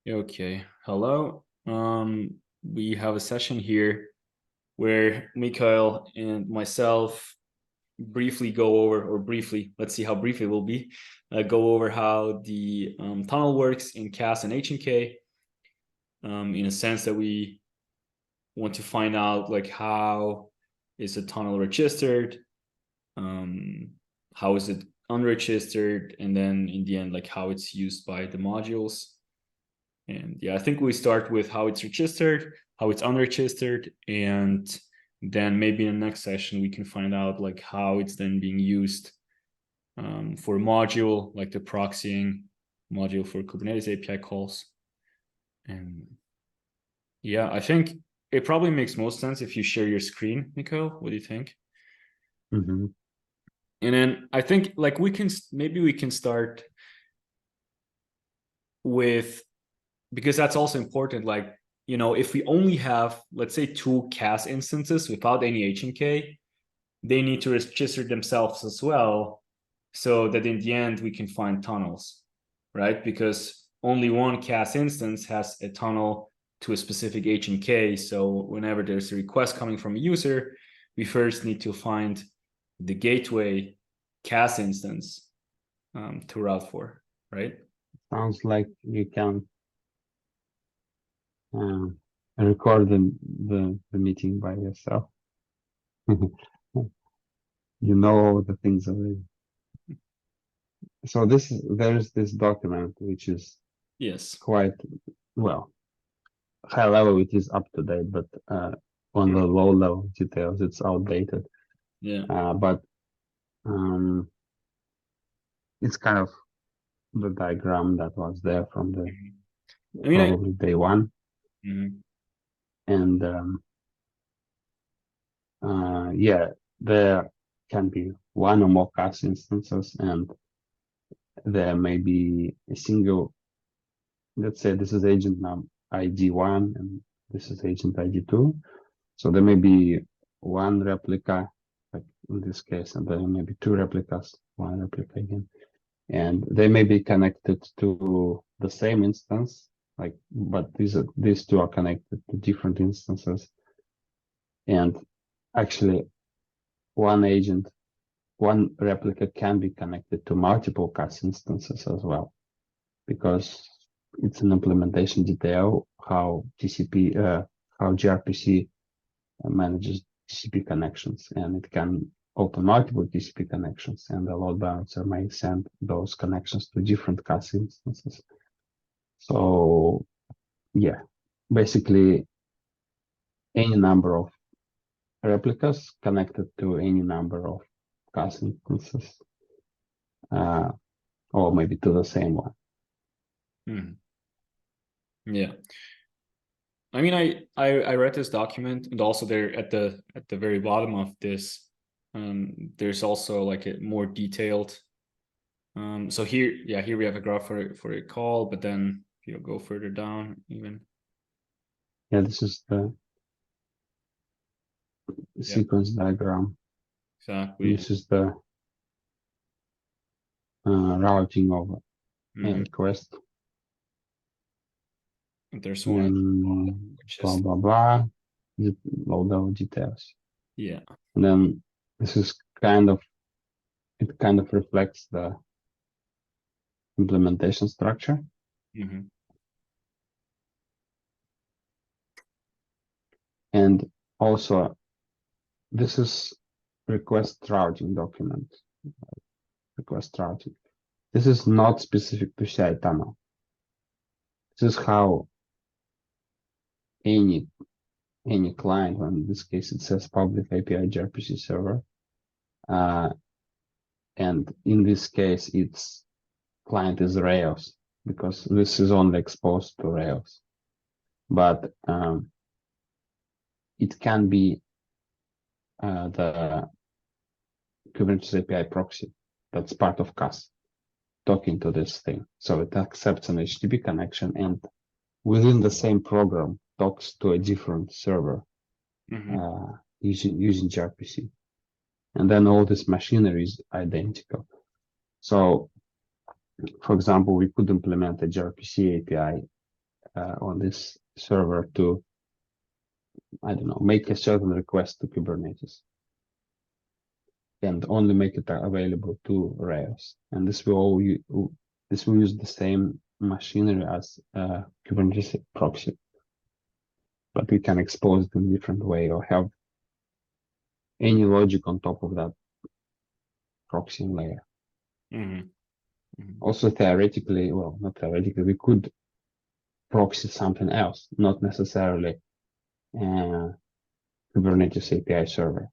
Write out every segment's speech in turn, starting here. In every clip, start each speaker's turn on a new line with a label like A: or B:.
A: Okay, hello. We have a session here where Mikhail and myself briefly go over, or briefly, let's see how brief it will be, go over how the tunnel works in KAS and Agentk, in a sense that we want to find out like how is a tunnel registered, um, how is it unregistered, and then in the end, like how it's used by the modules. And yeah, I think we start with how it's registered, how it's unregistered, and then maybe in the next session we can find out like how it's then being used for a module, like the proxying module for Kubernetes API calls. And yeah, I think it probably makes most sense if you share your screen, Nico. What do you think?
B: Mm-hmm.
A: And then I think like we can start with, because that's also important, like, if we only have, let's say, two KAS instances without any Agentk, they need to register themselves as well, so that in the end we can find tunnels, right? Because only one KAS instance has a tunnel to a specific Agentk. So whenever there's a request coming from a user, we first need to find the gateway KAS instance to route for, right?
B: Sounds like you can record the meeting by yourself. You know all the things already. So there's this document which is
A: Yes.
B: quite well high level. It is up to date, but on the low level details, it's outdated.
A: Yeah.
B: But it's kind of the diagram that was there from the
A: I mean,
B: probably day one,
A: Mhm.
B: and yeah, there can be one or more KAS instances, and there may be a single, let's say this is agent num ID1 and this is agent ID2. So there may be one replica, like in this case, and there may be two replicas, one replica again. And they may be connected to the same instance, like, but these two are connected to different instances. And actually one replica can be connected to multiple KAS instances as well, because it's an implementation detail how gRPC manages TCP connections, and it can open multiple TCP connections, and the load balancer may send those connections to different KAS instances. So yeah, basically any number of replicas connected to any number of KAS instances, or maybe to the same one.
A: Yeah. I mean, I read this document, and also there at the very bottom of this, there's also like a more detailed. So here, yeah, here we have a graph for a call, but then if you go further down, even.
B: Yeah, this is the sequence diagram.
A: Exactly.
B: This is the routing of a request.
A: And there's
B: And
A: one
B: then
A: which
B: blah,
A: is,
B: blah, blah, low level details.
A: yeah.
B: And then this is it kind of reflects the implementation structure. And also, this is request routing document. Request routing. This is not specific to CI tunnel. This is how any client, in this case it says public API gRPC server, and in this case its client is Rails, because this is only exposed to Rails. But it can be the Kubernetes API proxy that's part of KAS talking to this thing. So it accepts an HTTP connection, and within the same program talks to a different server using gRPC. And then all this machinery is identical. So, for example, we could implement a gRPC API on this server to, I don't know, make a certain request to Kubernetes, and only make it available to Rails. And this will use the same machinery as Kubernetes proxy, but we can expose it in a different way or have any logic on top of that proxy layer. Also theoretically, well, not theoretically, we could proxy something else, not necessarily Kubernetes API server.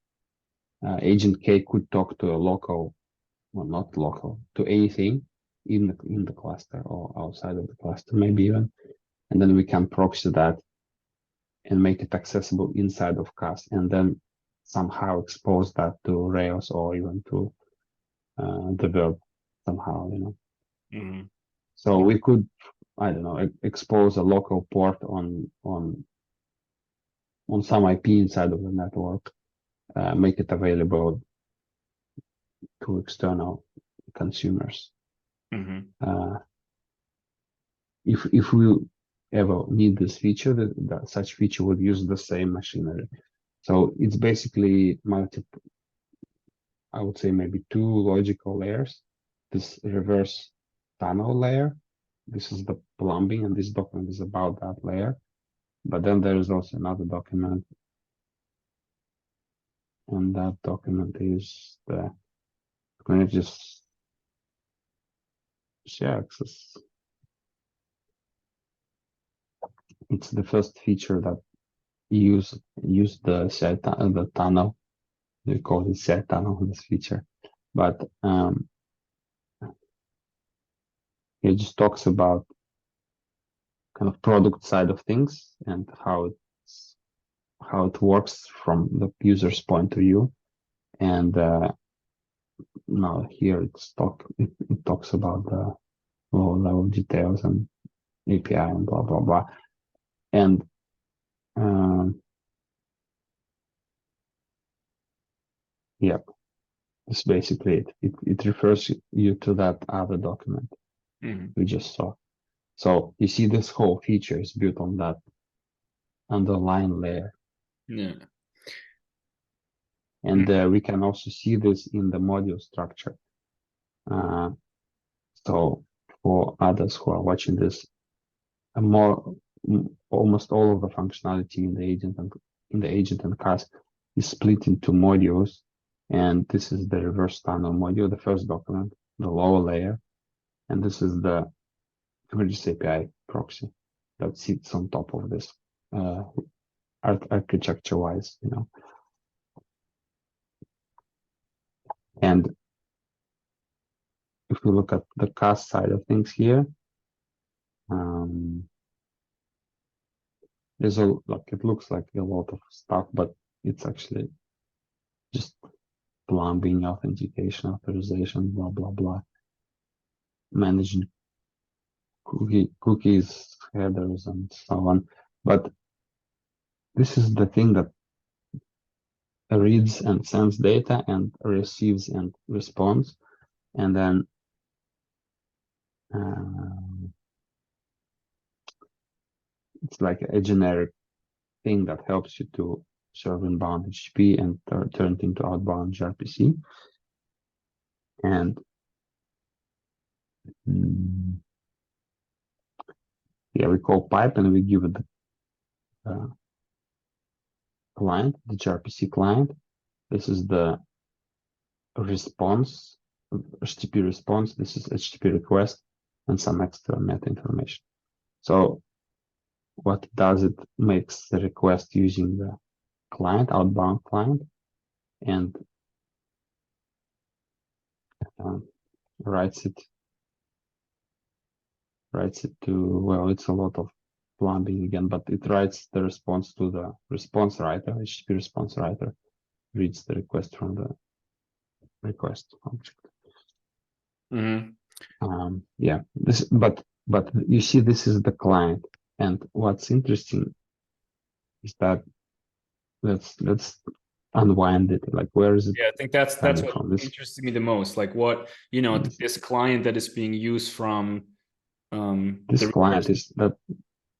B: Agent K could talk to a local, well, not local, to anything in the cluster or outside of the cluster, maybe even, and then we can proxy that and make it accessible inside of KAS, and then somehow expose that to Rails or even to the verb somehow, you know. So we could, I don't know, expose a local port on some IP inside of the network, make it available to external consumers. If we ever need this feature, that such feature would use the same machinery. So it's basically I would say maybe two logical layers. This reverse tunnel layer, this is the plumbing, and this document is about that layer. But then there is also another document, and that document is the Kubernetes share access. It's the first feature that use the tunnel. We call it share tunnel, this feature, but it just talks about kind of product side of things and how it works from the user's point of view. And now here it talks about the low level details and API and blah blah blah. And yeah, that's basically it. It refers you to that other document we just saw. So you see, this whole feature is built on that underlying layer. And we can also see this in the module structure. So for others who are watching this, almost all of the functionality in the agent and KAS is split into modules. And this is the reverse tunnel module, the first document, the lower layer. And this is the Kubernetes API proxy that sits on top of this, architecture-wise, you know. And if we look at the KAS side of things here, there's it looks like a lot of stuff, but it's actually just plumbing, authentication, authorization, blah blah blah, managing cookies, headers, and so on. But this is the thing that reads and sends data and receives and responds, and then it's like a generic thing that helps you to serve inbound HTTP and turn it into outbound gRPC. And yeah, we call pipe and we give it the client, the gRPC client. This is the response, HTTP response. This is HTTP request and some extra meta information. So what it does, it makes the request using the client, outbound client, and writes it to, well, it's a lot of plumbing again, but it writes the response to the response writer, HTTP response writer, reads the request from the request object. Yeah, but you see, this is the client, and what's interesting is that let's unwind it. Like, where is it?
A: Yeah, I think that's what interested me the most. Like, what, you know, this client that is being used from
B: this client is that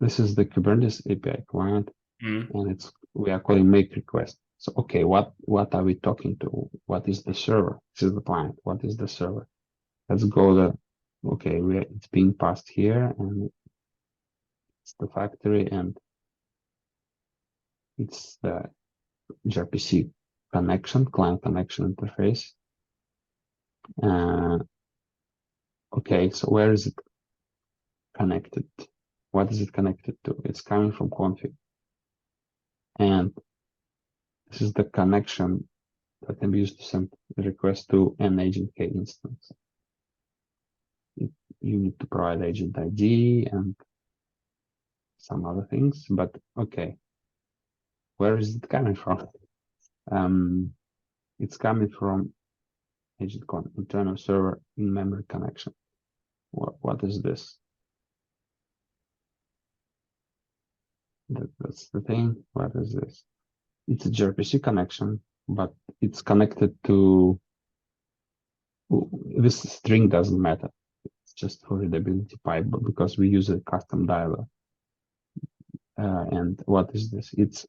B: this is the Kubernetes API client,
A: Mm.
B: and we are calling make request. So okay, what are we talking to? What is the server? This is the client. What is the server? Let's go okay, it's being passed here, and it's the factory, and it's the gRPC connection, client connection interface. Okay, so where is it connected? What is it connected to? It's coming from config. And this is the connection that can be used to send a request to an Agentk instance. You need to provide agent ID and some other things, but okay. Where is it coming from? It's coming from Agentk internal server in memory connection. What is this? That's the thing. What is this? It's a gRPC connection, but it's connected to this string doesn't matter. It's just for readability pipe, but because we use a custom dialer. And what is this? It's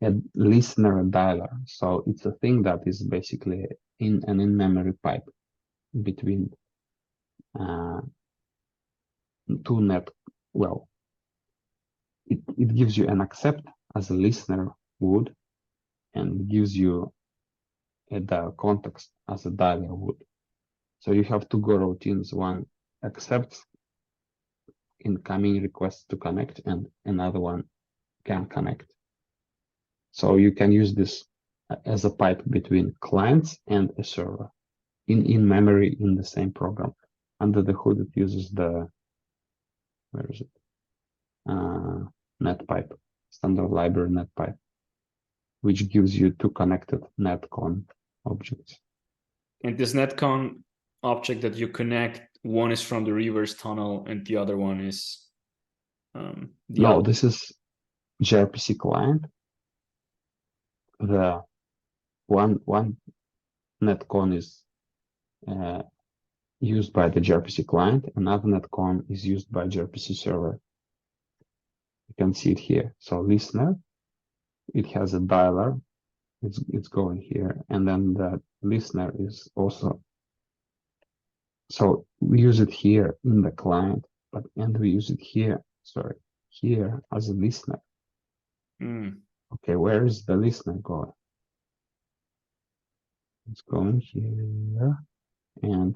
B: a listener dialer. So it's a thing that is basically in an in-memory pipe between two net. Well, it gives you an accept as a listener would, and gives you a dial context as a dialer would. So you have two go routines. One accepts incoming requests to connect, and another one can connect. So you can use this as a pipe between clients and a server in memory in the same program. Under the hood, it uses the, where is it? NetPipe, standard library NetPipe, which gives you two connected netcon objects.
A: And this netcon object that you connect, one is from the reverse tunnel and the other one is the
B: No,
A: other.
B: this is gRPC client. The one netcon is used by the gRPC client, another netcon is used by gRPC server. You can see it here. So listener, it has a dialer, it's going here, and then the listener is also, so we use it here in the client, and we use it here, here as a listener. Okay, where is the listener going? It's going here, and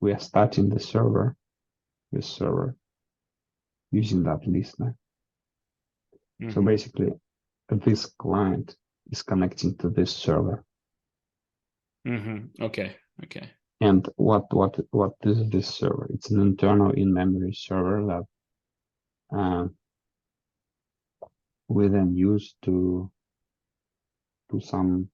B: we are starting the server, this server, using that listener. So basically, this client is connecting to this server.
A: Okay.
B: And what is this server? It's an internal in-memory server that we then use to do some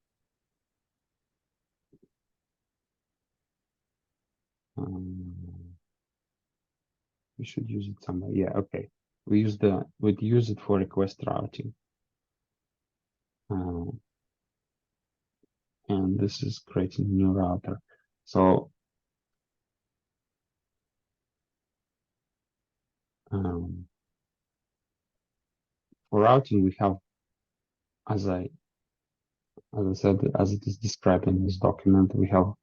B: we should use it somewhere. Yeah, okay. We use it for request routing. And this is creating a new router. So for routing, we have, as I said, as it is described in this document, we have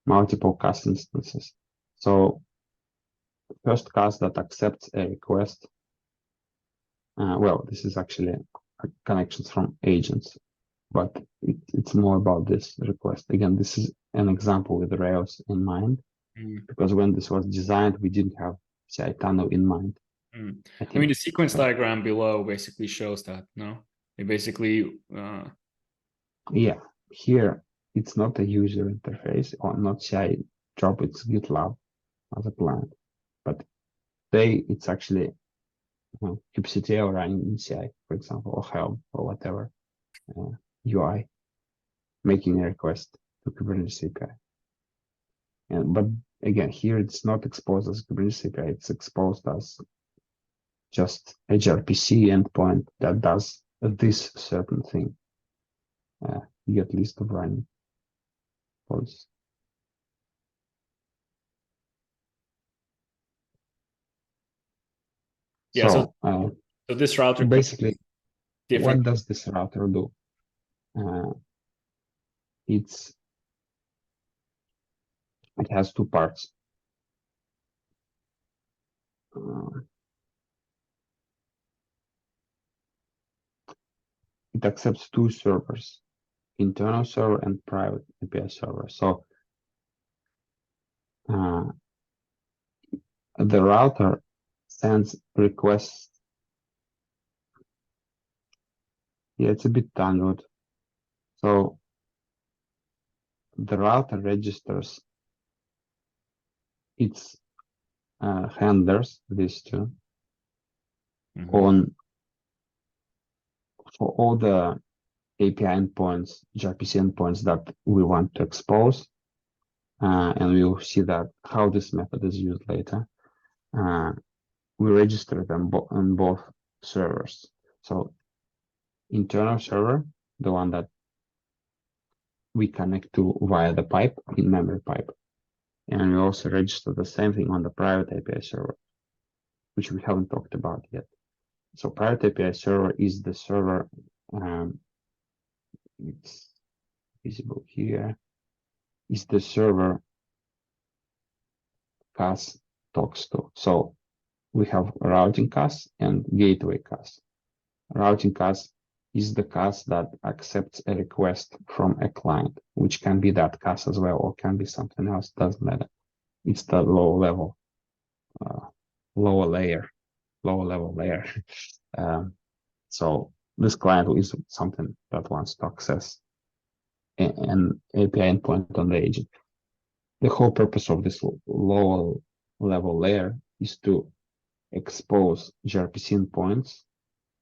B: multiple KAS instances. So the first KAS that accepts a request, well, this is actually connections from agents, but it's more about this request. Again, this is an example with Rails in mind, because when this was designed, we didn't have CI tunnel in mind.
A: I mean, the sequence diagram below basically shows that, no? It basically...
B: Yeah, here it's not a user interface or not CI job, it's GitLab as a client. But it's actually kubectl running in CI, for example, or Helm or whatever UI, making a request to Kubernetes API. But again, here it's not exposed as Kubernetes API, it's exposed as just a gRPC endpoint that does this certain thing. You get list of running pods.
A: Yeah.
B: So
A: So this router
B: basically,
A: different.
B: what does this router do? It has two parts. It accepts two servers, internal server and private API server. So the router sends requests. Yeah, it's a bit tangled. So the router registers its handlers, these two, on for all the API endpoints, gRPC endpoints that we want to expose. And we'll see that how this method is used later. We register them on both servers. So internal server, the one that we connect to via the pipe, in-memory pipe. And we also register the same thing on the private API server, which we haven't talked about yet. So private API server is the server, it's visible here, is the server KAS talks to. So we have routing KAS and gateway KAS. Routing KAS is the KAS that accepts a request from a client, which can be that KAS as well, or can be something else, doesn't matter. It's the lower level layer. So this client is something that wants to access an API endpoint on the agent. The whole purpose of this lower level layer is to expose gRPC endpoints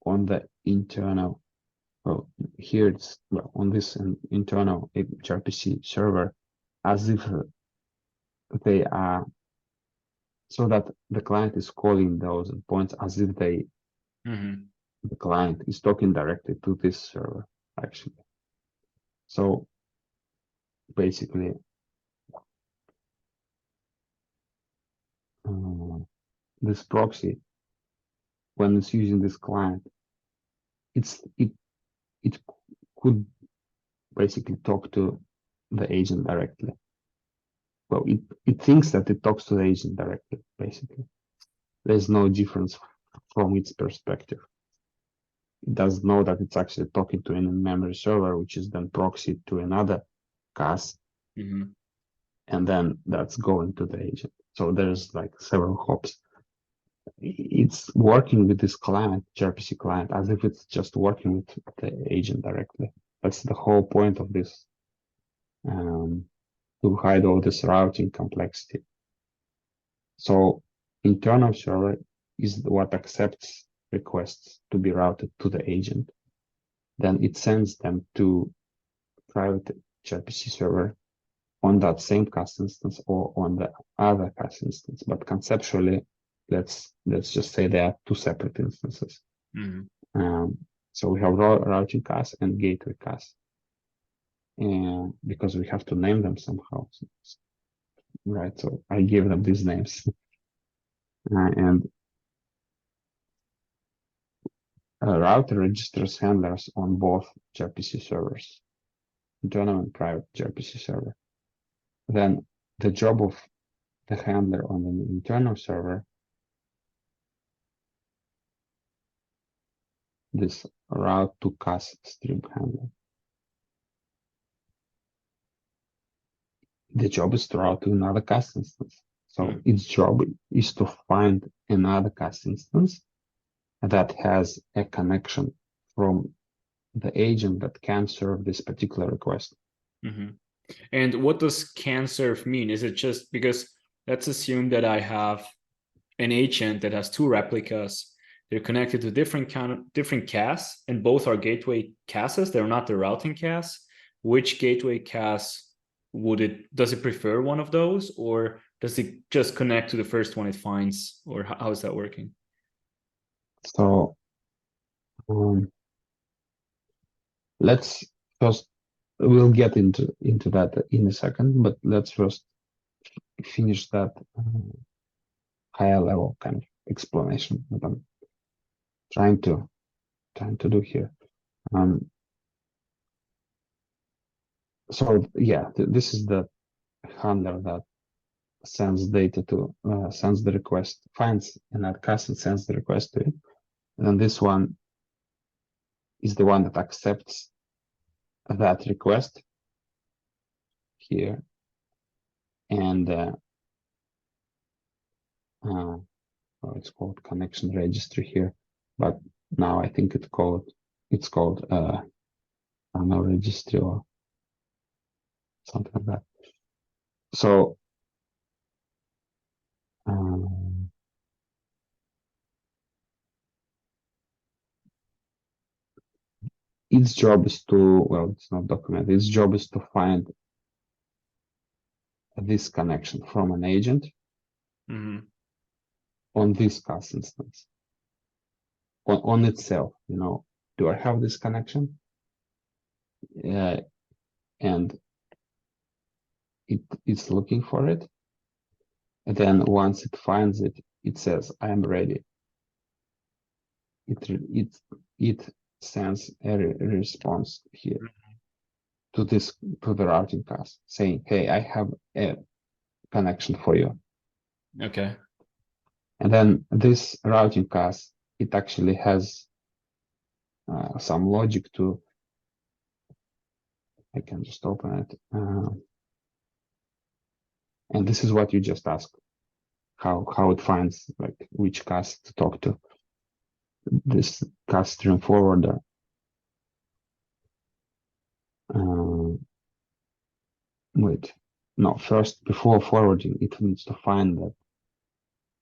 B: on the internal, well, here it's on this internal gRPC server as if they are, so that the client is calling those endpoints as if they, the client is talking directly to this server, actually. So basically, this proxy, when it's using this client, it could basically talk to the agent directly. Well, it thinks that it talks to the agent directly, basically. There's no difference from its perspective. It does know that it's actually talking to a memory server, which is then proxied to another KAS, and then that's going to the agent. So there's like several hops. It's working with this client, gRPC client, as if it's just working with the agent directly. That's the whole point of this, to hide all this routing complexity. So internal server is what accepts requests to be routed to the agent. Then it sends them to private gRPC server on that same KAS instance or on the other KAS instance. But conceptually, let's just say there are two separate instances. So we have routing KAS and gateway KAS. And because we have to name them somehow, right? So I gave them these names. And a router registers handlers on both gRPC servers, internal and private gRPC server. Then the job of the handler on the internal server, this route to KAS stream handler. The job is to route to another KAS instance. So its job is to find another KAS instance that has a connection from the agent that can serve this particular request.
A: And what does can serve mean? Is it just because, let's assume that I have an agent that has two replicas. They're connected to different KAS, and both are gateway KASs. They're not the routing KAS. Which gateway KAS does it prefer one of those, or does it just connect to the first one it finds, or how is that working?
B: So let's first, we'll get into that in a second, but let's first finish that higher level kind of explanation. trying to do here. So yeah, this is the handler that sends data to sends the request, finds an KAS and sends the request to it. And then this one is the one that accepts that request here, and well, it's called connection registry here, but now I think it's called I don't know, registry or something like that. So its job is to, well, it's not documented. Its job is to find this connection from an agent on this KAS instance, on itself. You know, do I have this connection? And it's looking for it. And then once it finds it, it says, "I am ready." It sends a response here to the routing KAS saying, "Hey, I have a connection for you."
A: Okay.
B: And then this routing KAS, it actually has some logic to. I can just open it, and this is what you just asked: how it finds like which KAS to talk to. This KAS stream forwarder. Wait, no, first, before forwarding, it needs to find that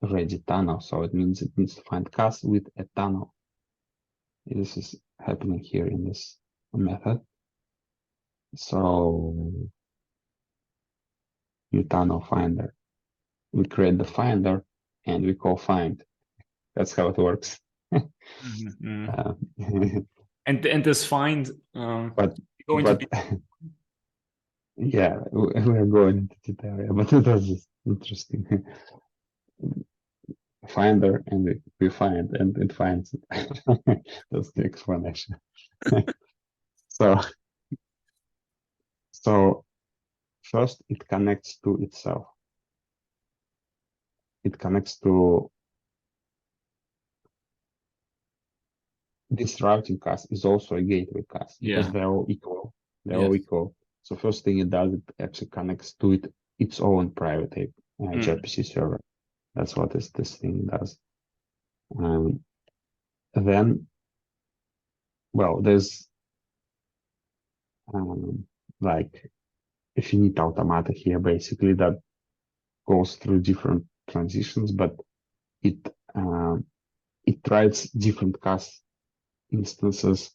B: ready tunnel. So it means it needs to find KAS with a tunnel. This is happening here in this method. So new tunnel finder. We create the finder and we call find. That's how it works.
A: And this find
B: but
A: going to be
B: yeah, we are going into detail, but it was just interesting. Finder, and we find, and it finds it. That's the explanation. So first it connects to itself. It connects to this routing KAS is also a gateway KAS because they're all equal. They're all equal. So first thing it does, it actually connects to its own private gRPC server. That's what this thing does. Then, well, there's like a finite automata here, basically, that goes through different transitions, but it writes different KAS instances,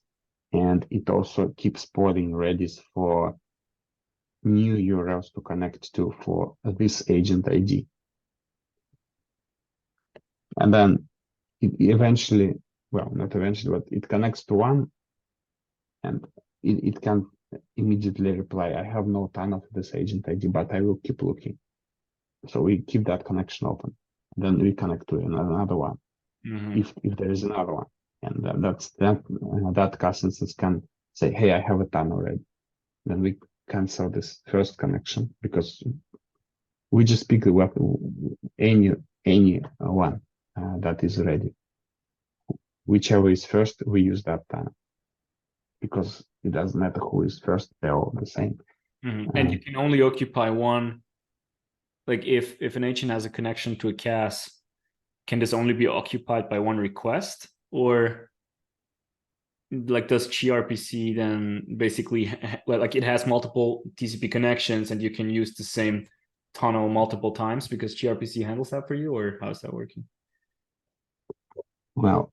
B: and it also keeps spotting redis for new URLs to connect to for this agent ID. And then it eventually, well, not eventually, but it connects to one, and it can immediately reply, "I have no tunnel to this agent ID, but I will keep looking." So we keep that connection open. Then we connect to another one, if there is another one, and that KAS instance can say, "Hey, I have a tunnel already." Then we cancel this first connection because we just pick any one that is ready. Whichever is first, we use that tunnel because it doesn't matter who is first; they're all the same.
A: And you can only occupy one. Like if an agent has a connection to a KAS, can this only be occupied by one request, or like does gRPC then basically like it has multiple TCP connections and you can use the same tunnel multiple times because gRPC handles that for you, or how's that working?
B: Well,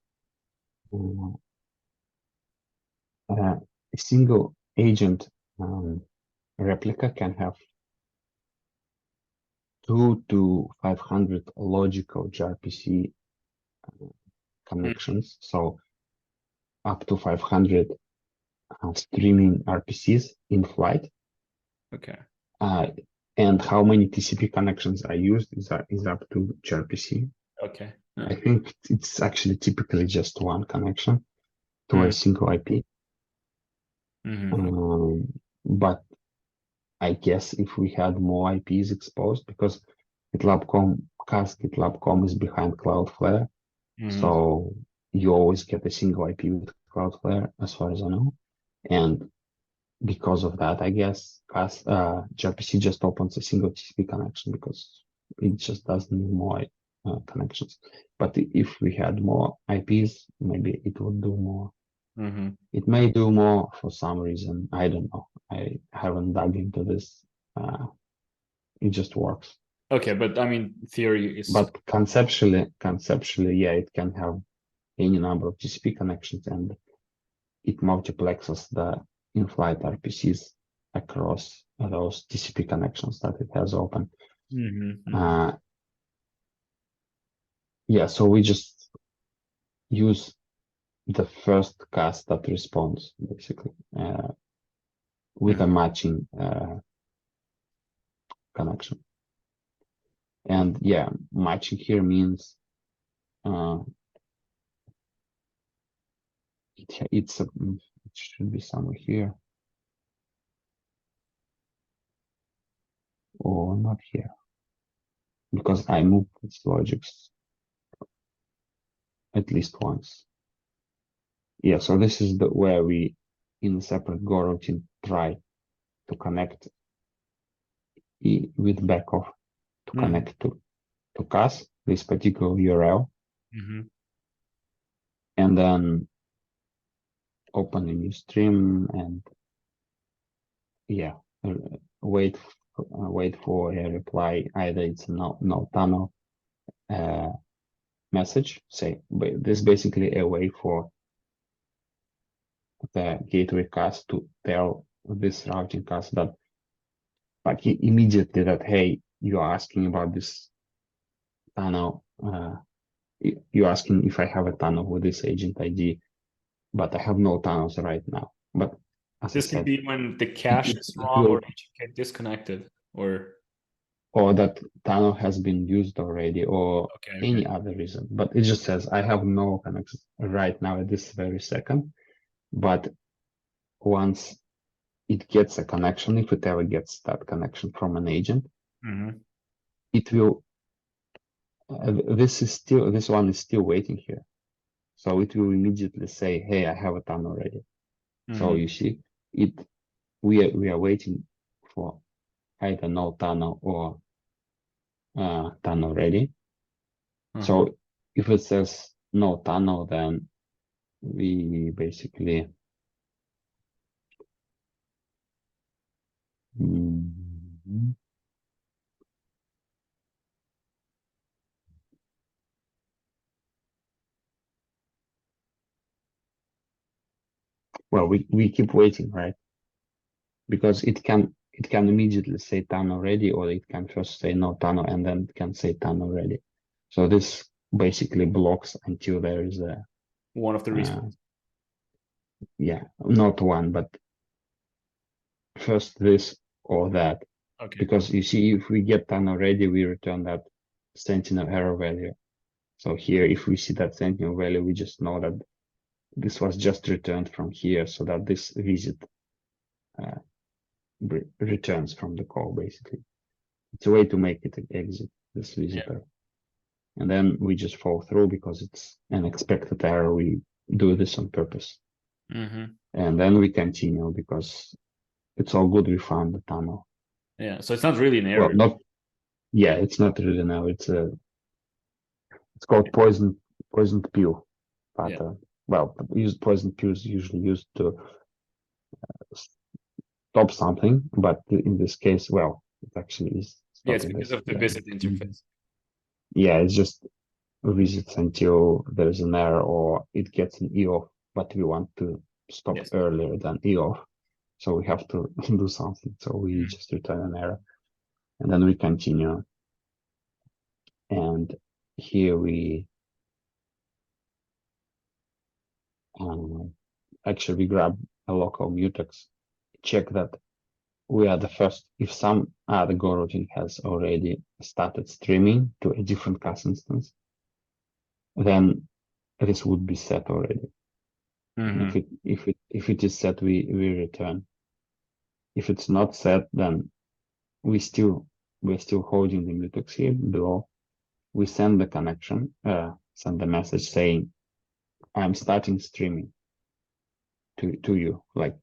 B: a single agent replica can have 2 to 500 logical gRPC connections. So up to 500 streaming RPCs in flight.
A: Okay.
B: And how many TCP connections are used is up to gRPC.
A: Okay.
B: I think it's actually typically just one connection to a single IP. But I guess if we had more IPs exposed, because KAS GitLab.com is behind Cloudflare, so you always get a single IP with Cloudflare, as far as I know. And because of that, I guess gRPC just opens a single TCP connection because it just doesn't need more connections. But if we had more IPs, maybe it would do more. It may do more for some reason. I don't know. I haven't dug into this. It just works.
A: Okay, but I mean, theory is.
B: But conceptually, yeah, it can have any number of TCP connections, and it multiplexes the in-flight RPCs across those TCP connections that it has open. Yeah, so we just use the first KAS that responds, basically, with a matching connection. And yeah, matching here means it should be somewhere here. Or not here, because I moved its logics at least once. Yeah, so this is where we, in a separate Go routine, try to connect with backoff to connect to KAS, this particular URL, and then open a new stream and yeah, wait for a reply. Either it's a no tunnel message. This is basically a way for the gateway KAS to tell this routing KAS that, like, immediately that, hey, you're asking about this tunnel. You're asking if I have a tunnel with this agent ID, but I have no tunnels right now. But as
A: this
B: I said,
A: can be when the cache is wrong or get disconnected, or
B: that tunnel has been used already, or any other reason. But it just says I have no connection right now at this very second. But once it gets a connection, if it ever gets that connection from an agent, it will. This one is still waiting here, so it will immediately say, "Hey, I have a tunnel ready." So you see, we are waiting for either no tunnel or tunnel ready. So if it says no tunnel, then we basically well, we keep waiting, right? Because it can immediately say tunnel ready, or it can first say no tunnel and then it can say tunnel ready. So this basically blocks until there is a
A: one of the responses.
B: Yeah, not one, but first this or that. Because you see, if we get tunnel ready, we return that sentinel error value. So here, if we see that sentinel value, we just know that this was just returned from here, so that this visit returns from the call, basically. It's a way to make it exit this visitor. And then we just fall through because it's an expected error. We do this on purpose. And then we continue because it's all good. We found the tunnel.
A: Yeah, so it's not really an error.
B: Well, it's not really an error. It's called poisoned pill pattern. Well, poisoned pill is usually used to stop something, but in this case, well, it actually is.
A: Yeah, it's because of the visit interface.
B: Yeah, it's just visits until there's an error or it gets an EOF, but we want to stop earlier than EOF. So we have to do something. So we just return an error and then we continue. And here we actually grab a local mutex, check that we are the first. If some other Go routine has already started streaming to a different KAS instance, then this would be set already.
A: Mm-hmm.
B: If it is set, we return. If it's not set, then we're still holding the mutex here below. We send the connection, send the message saying, I'm starting streaming to you. Like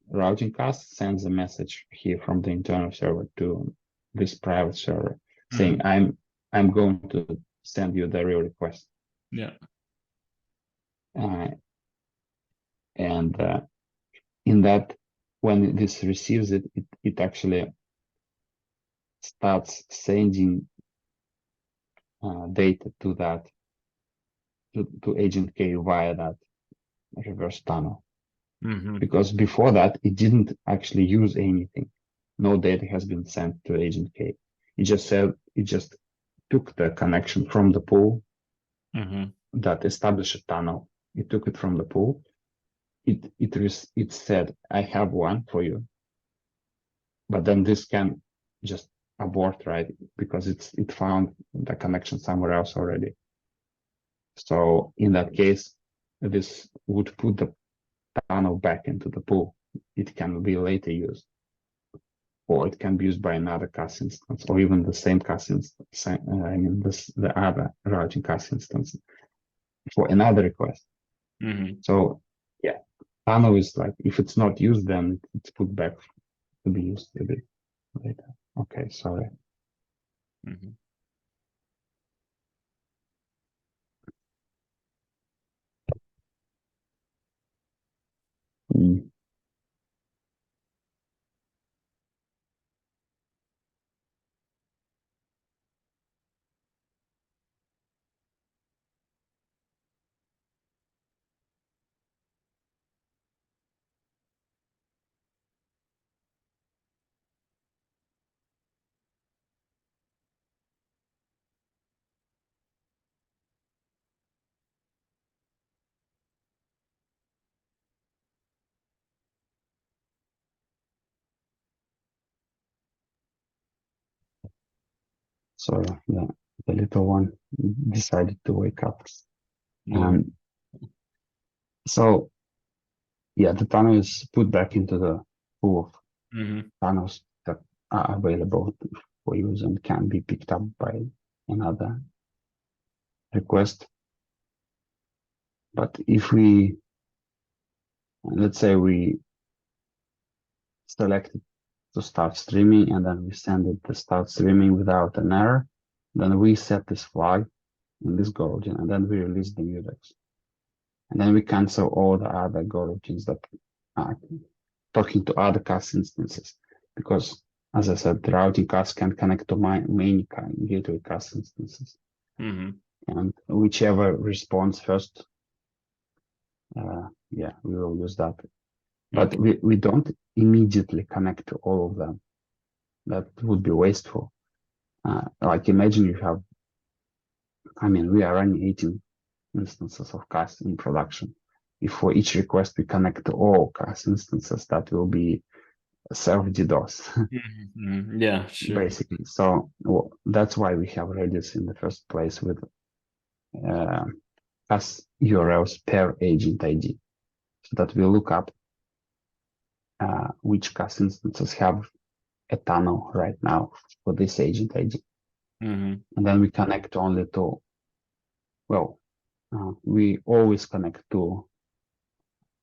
B: routing KAS sends a message here from the internal server to this private server saying, I'm going to send you the real request.
A: Yeah.
B: And in that, when this receives it, it actually starts sending data to that to agent K via that reverse tunnel. Because before that, it didn't actually use anything. No data has been sent to agent K. It just took the connection from the pool that established a tunnel. It took it from the pool. It said, I have one for you. But then this can just abort, right? Because it found the connection somewhere else already. So in that case, this would put the tunnel back into the pool. It can be later used, or it can be used by another KAS instance, or even the same KAS instance. The other routing KAS instance for another request. So yeah, tunnel is like, if it's not used, then it's put back to be used a bit later. Okay, sorry. So the little one decided to wake up. So yeah, the tunnel is put back into the pool of tunnels that are available for use and can be picked up by another request. But if let's say we select it to start streaming and then we send it to start streaming without an error, then we set this flag in this go routine and then we release the mutex. And then we cancel all the other go routines that are talking to other KAS instances. Because, as I said, the routing KAS can connect to many gateway KAS instances. And whichever responds first, yeah, we will use that. But we don't immediately connect to all of them. That would be wasteful. Like imagine you have, we are running 18 instances of KAS in production. If for each request we connect to all KAS instances, that will be self-DDoS.
A: Yeah, sure.
B: Basically. So that's why we have Redis in the first place with KAS URLs per agent ID, so that we look up which KAS instances have a tunnel right now for this agent ID. And then we connect only to, we always connect to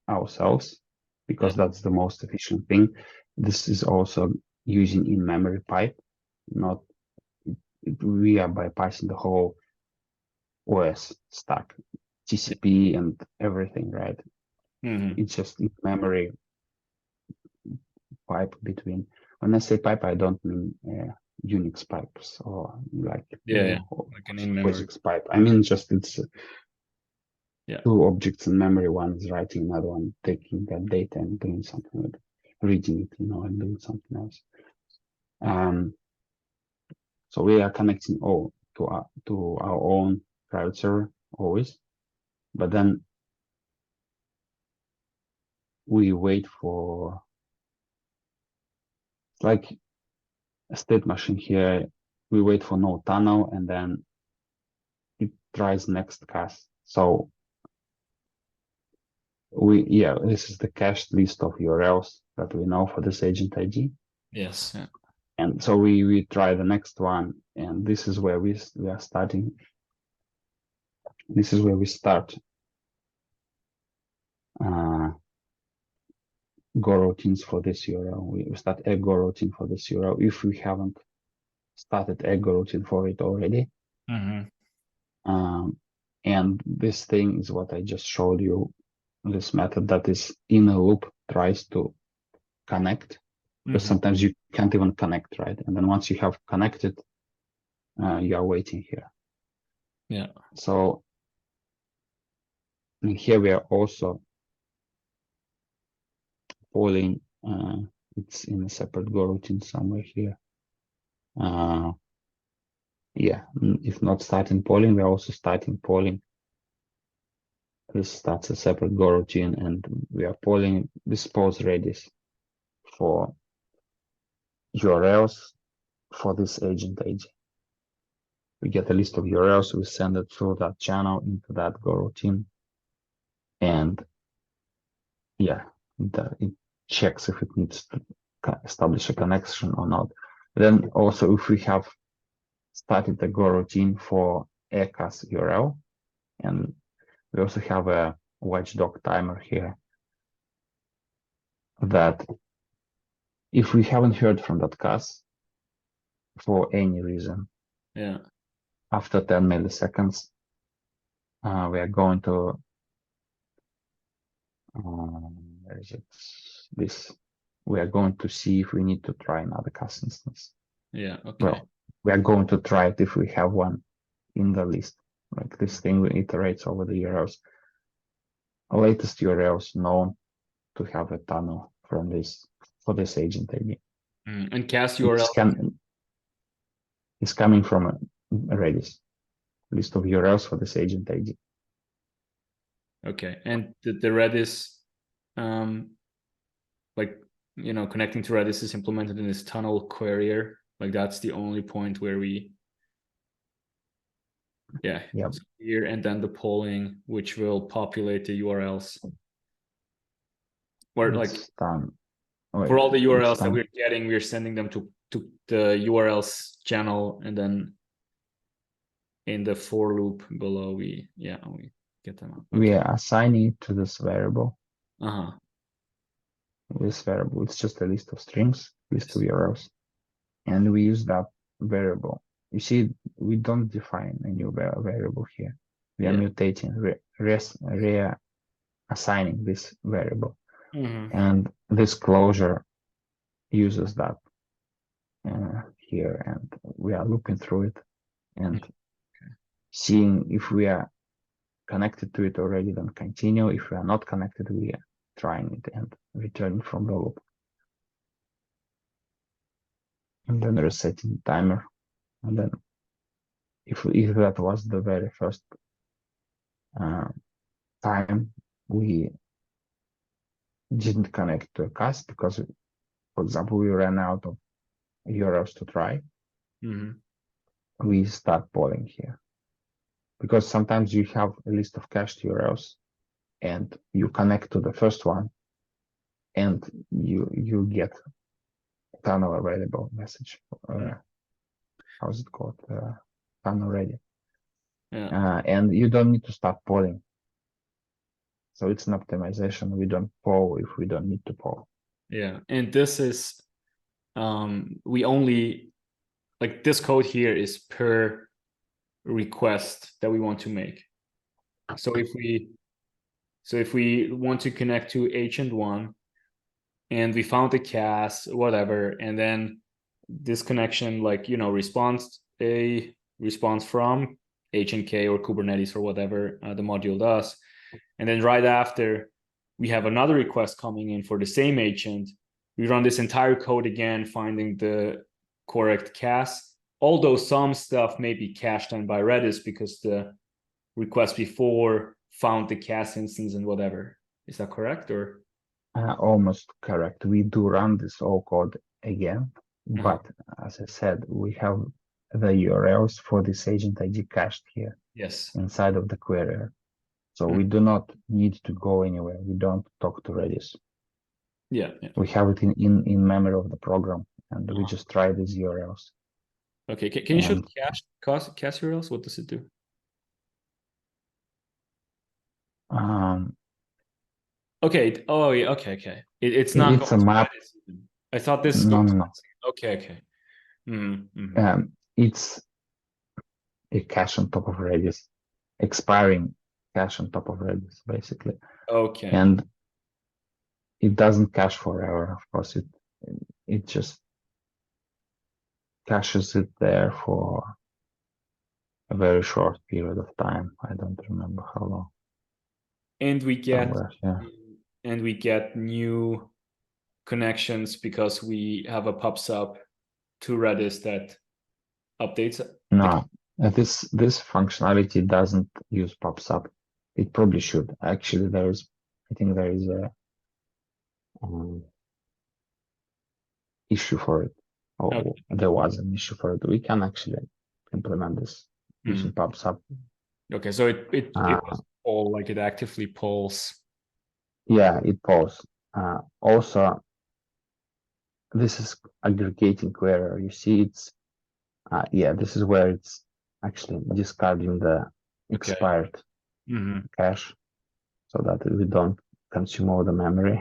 B: ourselves because that's the most efficient thing. This is also using in-memory pipe, not we are bypassing the whole OS stack, TCP and everything, right? It's just in-memory pipe between. When I say pipe, I don't mean Unix pipes or like
A: like an in-memory
B: POSIX pipe. I mean just it's two objects in memory. One is writing, another one taking that data and doing something with it, reading it, and doing something else. So we are connecting all to our own private server always, but then we wait for like a state machine here. We wait for no tunnel, and then tries next CAS. So this is the cached list of URLs that we know for this agent ID.
A: Yes. Yeah.
B: And so we try the next one, and this is where we are starting. This is where we start go routines for this URL. We start a go routine for this URL if we haven't started a go routine for it already. And this thing is what I just showed you. This method that is in a loop tries to connect, because sometimes you can't even connect, right? And then once you have connected, you are waiting here.
A: Yeah.
B: So here we are also polling. It's in a separate go routine somewhere here. If not starting polling, we're also starting polling. This starts a separate go routine, and we are polling this pose radius for URLs for this agent ID. We get a list of URLs, we send it through that channel into that go routine, and it checks if it needs to establish a connection or not. Then also, if we have started the go routine for a KAS URL, and we also have a watchdog timer here, that if we haven't heard from that KAS for any reason, after 10 milliseconds, we are going to where is it? We are going to see if we need to try another KAS instance.
A: Okay.
B: Well, we are going to try it if we have one in the list. Like this thing iterates over the URLs. Latest URLs known to have a tunnel from this for this agent ID.
A: And KAS URL
B: is coming from a Redis list of URLs for this agent ID.
A: Okay, and the Redis, connecting to Redis is implemented in this tunnel querier. Like that's the only point where we, here, and then the polling, which will populate the URLs. Or for all the URLs that we're getting, we're sending them to the URLs channel, and then in the for loop below, we get them up.
B: We are assigning it to this variable. This variable, it's just a list of strings, list of URLs, and we use that variable. You see, we don't define a new variable here. We are mutating, reassigning this variable, and this closure uses that here, and we are looking through it and seeing if we are connected to it already, then continue. If we are not connected, we are trying it and returning from the loop. And then resetting the timer. And then if that was the very first time we didn't connect to a KAS because, for example, we ran out of URLs to try, we start polling here. Because sometimes you have a list of cached URLs and you connect to the first one and you get tunnel available message. How's it called? Tunnel ready. And you don't need to start polling. So it's an optimization. We don't poll if we don't need to poll.
A: Yeah, and this is we only, like, this code here is per request that we want to make. So if we want to connect to agent 1 and we found the KAS, whatever, and then this connection, response from Agentk or Kubernetes or whatever the module does, and then right after we have another request coming in for the same agent, we run this entire code again, finding the correct KAS, although some stuff may be cached in by Redis because the request before found the KAS instance and whatever. Is that correct, or?
B: Almost correct. We do run this whole code again, but as I said, we have the URLs for this agent ID cached here.
A: Yes.
C: inside of the query. So
A: Mm.
C: we do not need to go anywhere. We don't talk to Redis.
A: Yeah. Yeah.
C: We have it in memory of the program, and we
A: Uh-huh.
C: just try these URLs.
A: Okay. Can you show the
C: And
A: cache URLs? What does it do? Okay. Oh, yeah. Okay. Okay. It's not
C: it's
A: going
C: a
A: to
C: map.
A: Redis even. I thought this
C: No,
A: goes.
C: no, no.
A: Okay. Okay. Mm-hmm.
C: It's a cache on top of Redis, expiring cache on top of Redis, basically.
A: Okay.
C: And it doesn't cache forever. Of course, it just caches it there for a very short period of time. I don't remember how long.
A: And we get
C: Somewhere, yeah.
A: and we get new connections because we have a pub sub to Redis that updates the
C: No, this functionality doesn't use pops up. It probably should. Actually, I think there is a issue for it. Oh,
A: Okay.
C: there was an issue for it. We can actually implement this using
A: Mhm.
C: pops up.
A: Okay, so it
C: Uh,
A: poll like it actively polls.
C: yeah, it polls. Also, this is aggregating query. You see, it's yeah, this is where it's actually discarding the
A: Okay.
C: expired
A: Mm-hmm.
C: cache so that we don't consume all the memory.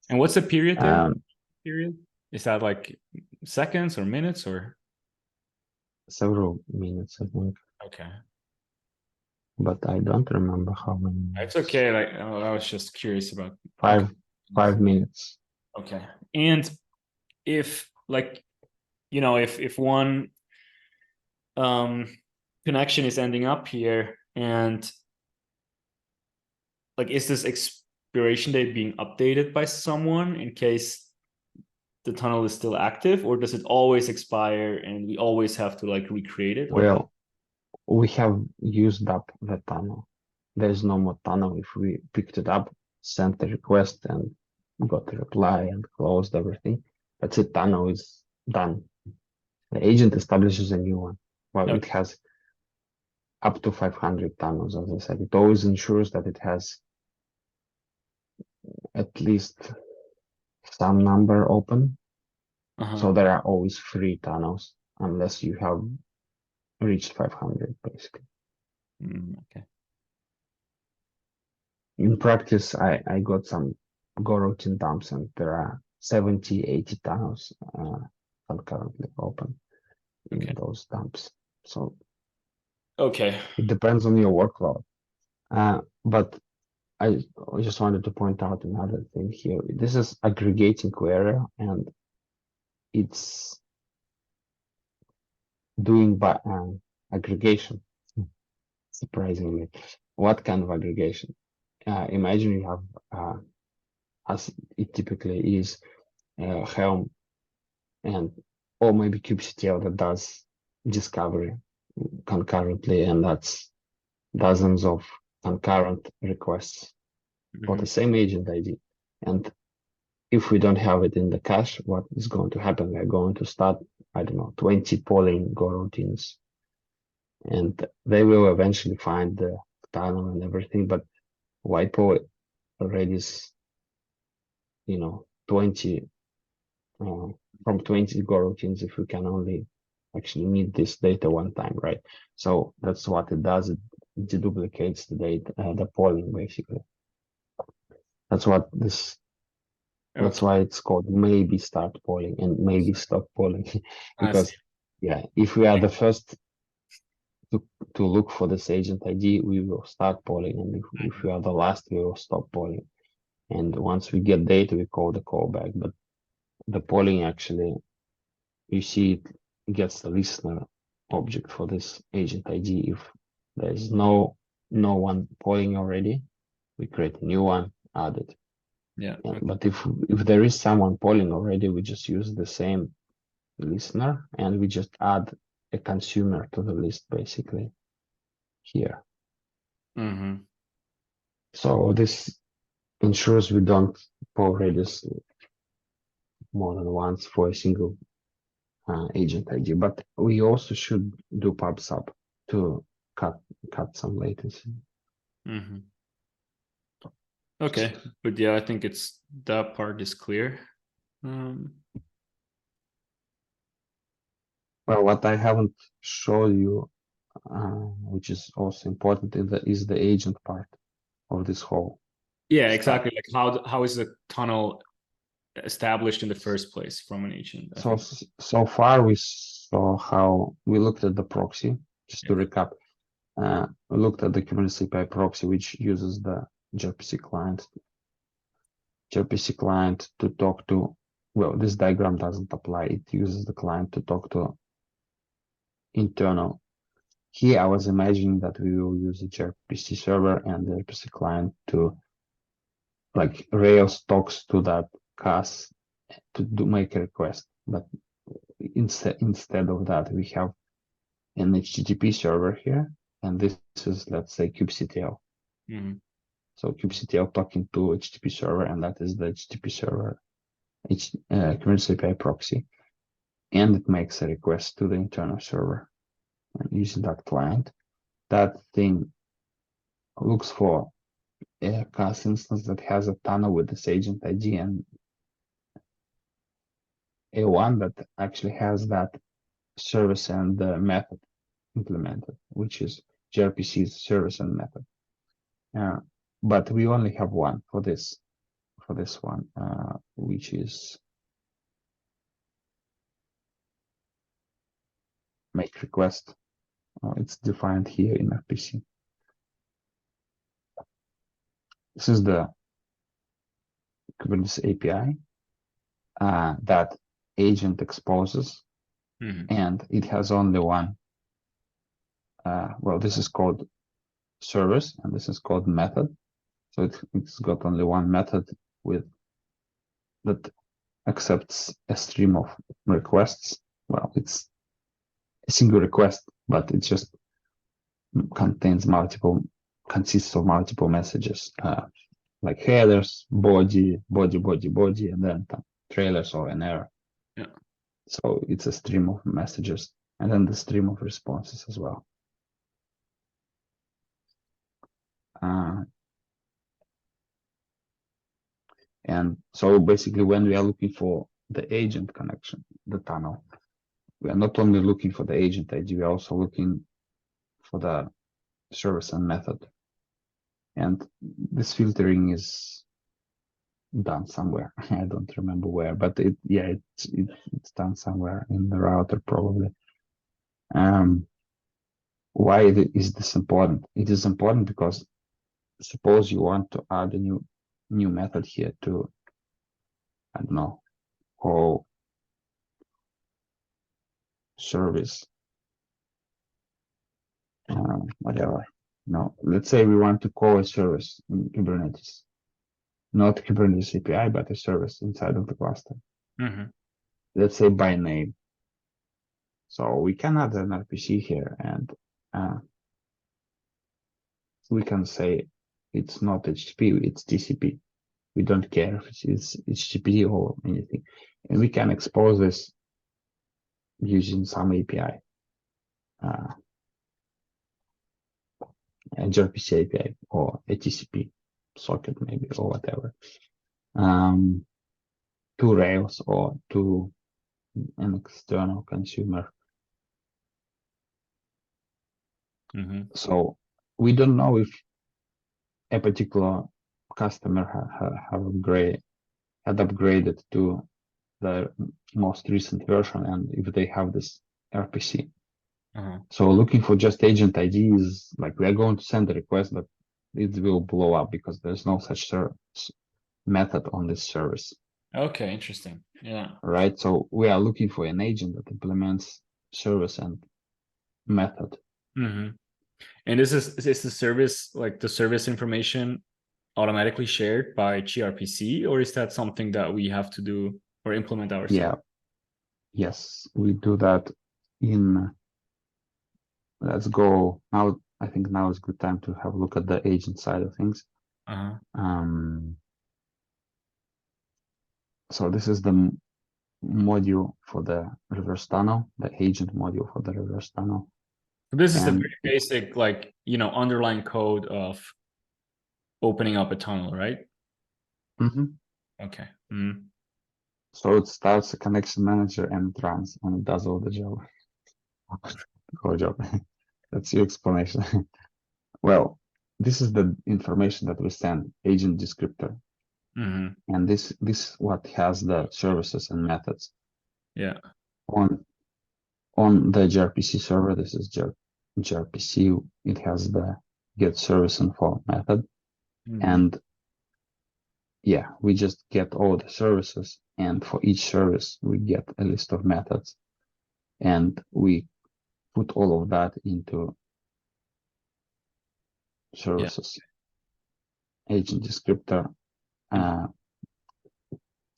A: And what's the period there?
C: Um,
A: Period? Is that like seconds or minutes or?
C: several minutes, I think,
A: Okay.
C: but I don't remember how many
A: It's
C: minutes.
A: okay. Like I was just curious about.
C: Five, 5 minutes.
A: Okay. And if like if one um connection is ending up here and like is this expiration date being updated by someone in case the tunnel is still active, or does it always expire and we always have to like recreate it? Or
C: Well, we have used up the tunnel. There's no more tunnel. If we picked it up, sent the request and got a reply and closed everything, that's it. Tunnel is done. The agent establishes a new one. Well, it
A: okay.
C: has up to 500 tunnels, as I said. It always ensures that it has at least some number open.
A: Uh-huh.
C: So there are always 3 tunnels unless you have reached 500, basically.
A: Okay.
C: In practice, I got some Go routine dumps and there are 70, 80 tunnels concurrently open in
A: Okay.
C: those dumps. So
A: Okay.
C: it depends on your workload. But I just wanted to point out another thing here. This is aggregating query and it's doing by aggregation, surprisingly. What kind of aggregation? Imagine you have, as it typically is, Helm and or maybe kubectl that does discovery concurrently, and that's dozens of concurrent requests for the same agent ID. And if we don't have it in the cache, what is going to happen? We're going to start, I don't know, 20 polling Go routines, and they will eventually find the tunnel and everything. But why pull already is, 20 from 20 Go routines if we can only actually need this data one time, right? So that's what it does. It deduplicates the data, the polling basically. That's what this. That's
A: Okay.
C: why it's called maybe start polling and maybe stop polling,
A: I see.
C: because yeah, if we are the first to look for this agent ID, we will start polling, and if we are the last, we will stop polling. And once we get data, we call the callback. But the polling actually, you see, it gets the listener object for this agent ID. If there's no one polling already, we create a new one, add it.
A: Yeah.
C: Yeah,
A: Okay.
C: but if there is someone polling already, we just use the same listener and we just add a consumer to the list basically here.
A: Mm-hmm.
C: So this ensures we don't pull Redis more than once for a single agent ID, but we also should do pub sub to
B: cut some latency.
A: Mm-hmm. Okay, but yeah, I think it's that part is clear.
B: Well, what I haven't showed you, which is also important, is the agent part of this whole.
A: Yeah,
B: stuff.
A: exactly. Like how is the tunnel established in the first place from an agent?
B: So far we saw how we looked at the proxy. Just to recap, we looked at the Kubernetes API proxy, which uses the gRPC client to talk to. Well, this diagram doesn't apply. It uses the client to talk to internal. Here, I was imagining that we will use the gRPC server and the gRPC client to, like, Rails talks to that KAS to make a request. But instead of that, we have an HTTP server here, and this is, let's say, kubectl.
A: Mm-hmm.
B: So kubectl talking to HTTP server, and that is the HTTP server, Kubernetes API proxy, and it makes a request to the internal server. And using that client, that thing looks for a KAS instance that has a tunnel with this agent ID and a one that actually has that service and the method implemented, which is gRPC's service and method. But we only have one for this one, which is make request. It's defined here in RPC. This is the Kubernetes API that agent exposes, and it has only one. Well, this is called service, and this is called method. So it's got only one method that accepts a stream of requests. Well, it's a single request, but it just consists of multiple messages, like headers, body, and then trailers or an error.
A: Yeah.
B: So it's a stream of messages, and then the stream of responses as well. And so basically, when we are looking for the agent connection, the tunnel, we are not only looking for the agent ID, we are also looking for the service and method. And this filtering is done somewhere. I don't remember where, but it's done somewhere in the router probably. Why is this important? It is important because suppose you want to add a new method here to, I don't know, call service, whatever. No, let's say we want to call a service in Kubernetes, not Kubernetes API, but a service inside of the cluster. Let's say by name. So we can add an RPC here, and we can say it's not HTTP, it's TCP. We don't care if it's HTTP or anything. And we can expose this using some API, a gRPC API or a TCP socket maybe, or whatever, to Rails or to an external consumer. So we don't know if a particular customer had upgraded to the most recent version, and if they have this RPC. So looking for just agent ID is like, we are going to send a request, but it will blow up because there's no such method on this service.
A: Okay, interesting. Yeah.
B: Right. So we are looking for an agent that implements service and method.
A: And is the service, like the service information, automatically shared by gRPC, or is that something that we have to do or implement ourselves?
B: Yeah. Yes, we do that in. Let's go now. I think now is a good time to have a look at the agent side of things. So this is the module for the reverse tunnel, the agent module for the reverse tunnel.
A: This is the
B: And
A: very basic, like, underlying code of opening up a tunnel, right?
B: Mhm.
A: Okay. Mm.
B: So it starts a connection manager and it runs and it does all the job. Whole job. That's your explanation. Well, this is the information that we send, agent descriptor.
A: Hmm.
B: And this what has the services and methods.
A: Yeah.
B: On the gRPC server, this is gRPC, it has the get service info method.
A: Mhm.
B: And yeah, we just get all the services, and for each service we get a list of methods, and we put all of that into services agent descriptor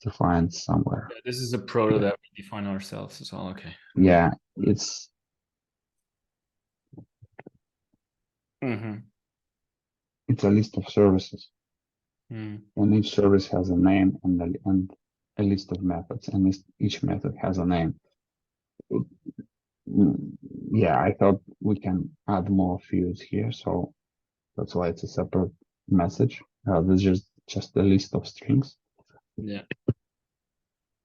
B: defined somewhere.
A: Yeah, this is a proto
B: Yeah.
A: that we define ourselves as well. Okay.
B: Yeah, it's
A: Mm-hmm.
B: a list of services,
A: Mm.
B: and each service has a name and a list of methods, and each method has a name. Yeah, I thought we can add more fields here, so that's why it's a separate message. This is just a list of strings.
A: Yeah.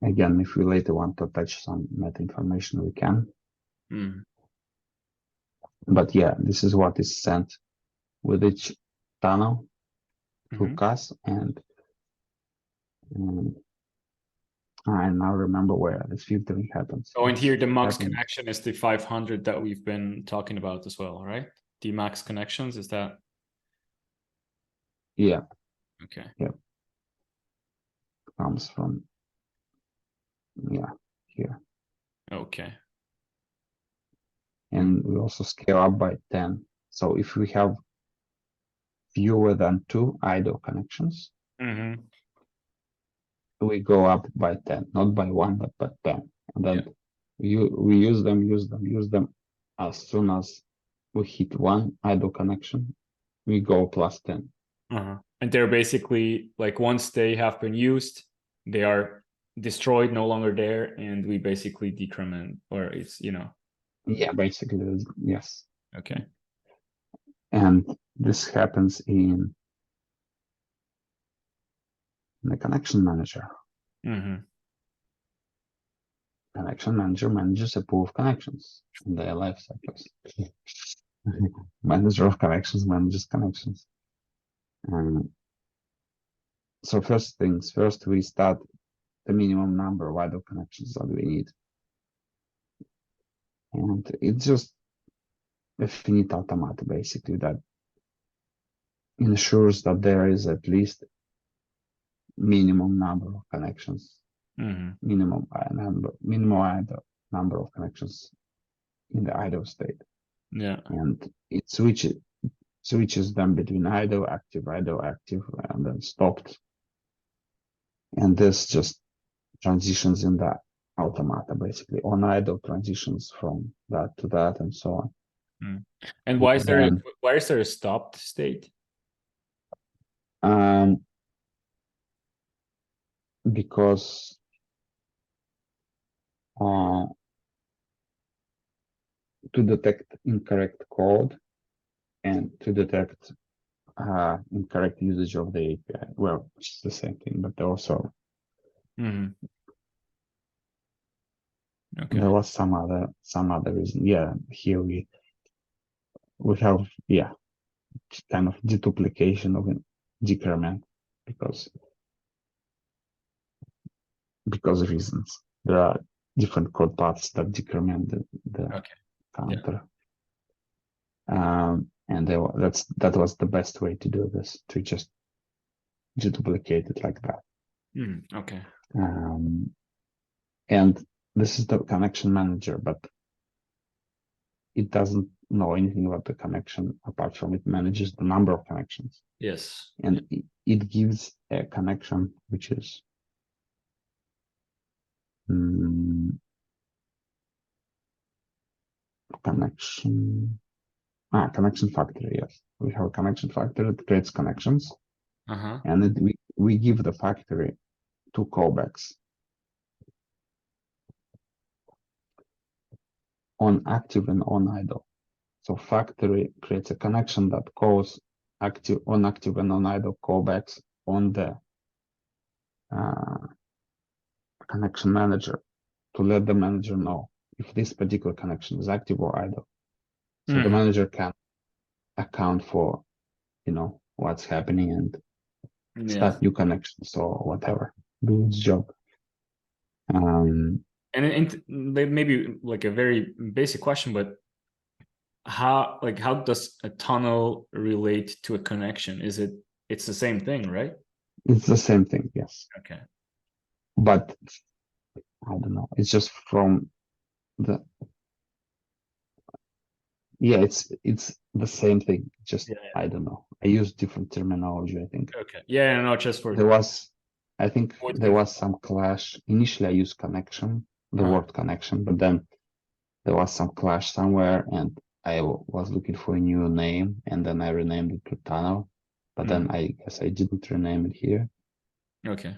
B: Again, if we later want to attach some meta information, we can.
A: Mm.
B: But yeah, this is what is sent with each tunnel through
A: Mhm.
B: KAS, and I now remember where this filtering happens.
A: Oh, and here the max
B: Happens.
A: connection is the 500 that we've been talking about as well, right? The max connections, is that
B: Yeah,
A: okay?
B: comes from here.
A: Okay.
B: And we also scale up by 10. So if we have fewer than 2 idle connections,
A: Mm-hmm.
B: we go up by 10, not by 1, but by 10. And then we use them. As soon as we hit 1 idle connection, we go plus 10.
A: Uh-huh. And they're basically like, once they have been used, they are destroyed, no longer there, and we basically decrement, or it's
B: Yeah, basically, yes.
A: okay.
B: And this happens in the connection manager.
A: Mm-hmm.
B: Connection manager manages a pool of connections in their life cycles. Manager of connections manages connections. So first things first, we start the minimum number of idle connections that we need. And it's just a finite automata, basically, that ensures that there is at least minimum number of connections,
A: Mm-hmm.
B: minimum idle number of connections in the idle state.
A: Yeah.
B: And it switches them between idle, active, and then stopped. And this just transitions in the automata, basically. On idle transitions from that to that and so on.
A: Mm. And why is
B: Then,
A: there a stopped state?
B: because to detect incorrect code and to detect incorrect usage of the API. Well, it's the same thing, but also
A: Mm-hmm. Okay.
B: there was some other reason. Yeah, here we have kind of deduplication of decrement because of reasons. There are different code paths that decrement the
A: Okay.
B: counter. And that was the best way to do this, to just deduplicate it like that.
A: Okay.
B: And this is the connection manager, but it doesn't know anything about the connection apart from it manages the number of connections.
A: Yes.
B: And it gives a connection which is connection factory. Yes, we have a connection factory that creates connections, and we give the factory 2 callbacks on active and on idle. So factory creates a connection that calls active, on-active, and on-idle callbacks on the connection manager to let the manager know if this particular connection is active or idle. So the manager can account for, what's happening and start new connections or whatever, do its job.
A: And maybe like a very basic question, but how does a tunnel relate to a connection? It's the same thing, right?
B: It's the same thing, yes.
A: Okay.
B: But I don't know. It's just from the it's the same thing. Just I don't know. I use different terminology, I think.
A: Okay. Yeah, no, just for
B: I think there was some clash. Initially I used connection, the word connection, but then there was some clash somewhere and I was looking for a new name and then I renamed it to tunnel. But then I guess I didn't rename it here.
A: Okay.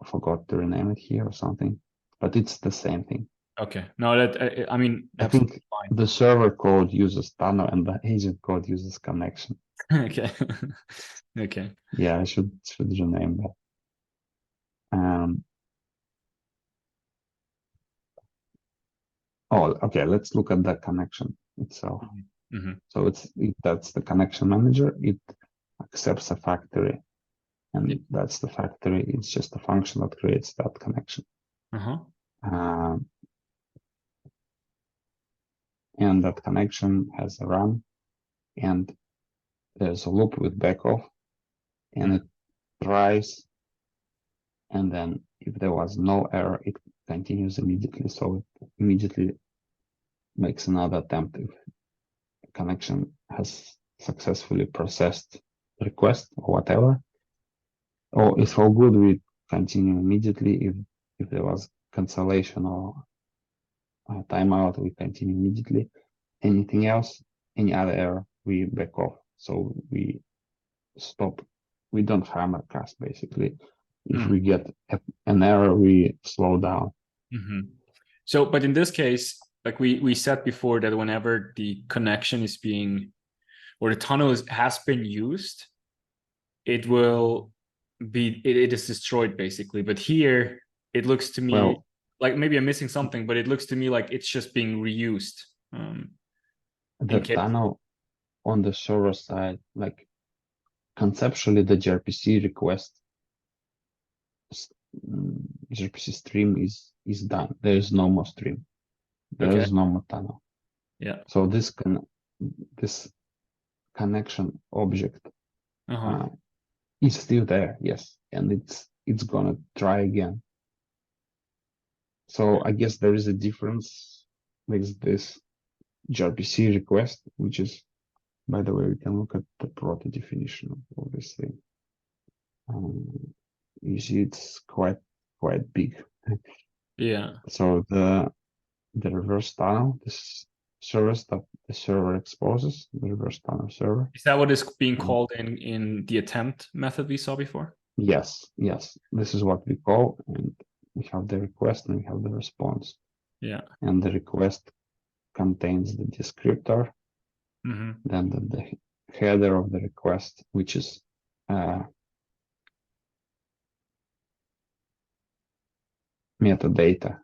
B: I forgot to rename it here or something. But it's the same thing.
A: Okay. No, that I mean,
B: I think the server code uses tunnel and the agent code uses connection.
A: Okay. Okay.
B: Yeah, I should rename that. Oh, okay. Let's look at the connection itself. So that's the connection manager. It accepts a factory, and that's the factory. It's just a function that creates that connection. And that connection has a run, and there's a loop with backoff, and it tries, and then if there was no error, it continues immediately. So it immediately makes another attempt if the connection has successfully processed the request or whatever. Or if all good, we continue immediately. If there was cancellation or timeout, we continue immediately. Anything else, any other error, we back off. So we stop. We don't hammer KAS basically. If we get an error, we slow down.
A: So, but in this case, like we said before, that whenever the connection is being, or the tunnel has been used, it will be, it is destroyed basically. But here, it looks to me like maybe I'm missing something, but it looks to me like it's just being reused.
B: The tunnel on the server side, like conceptually, the gRPC request, gRPC stream is done. There is no more stream. There is no more tunnel.
A: Yeah.
B: So this connection object is still there, yes, and it's gonna try again. So I guess there is a difference with this gRPC request, which is, by the way, we can look at the proto definition of this thing. You see, it's quite big.
A: Yeah.
B: So the reverse tunnel, this service that the server exposes, the reverse tunnel server.
A: Is that what is being called in the attempt method we saw before?
B: Yes. This is what we call, and we have the request and we have the response.
A: Yeah.
B: And the request contains the descriptor, then the header of the request, which is metadata.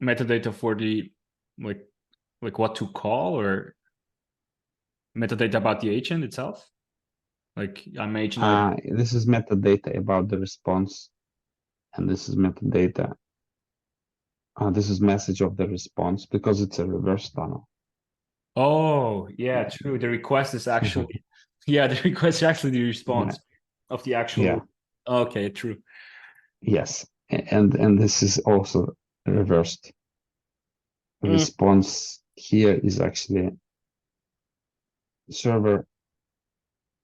A: Metadata for the like what to call, or metadata about the agent itself? Like I'm agent.
B: This is metadata about the response, and this is metadata. This is message of the response because it's a reverse tunnel.
A: Oh, yeah, true. The request is actually, the request is actually the response of the actual.
B: Yeah.
A: Okay, true.
B: Yes, and this is also reversed. Response here is actually server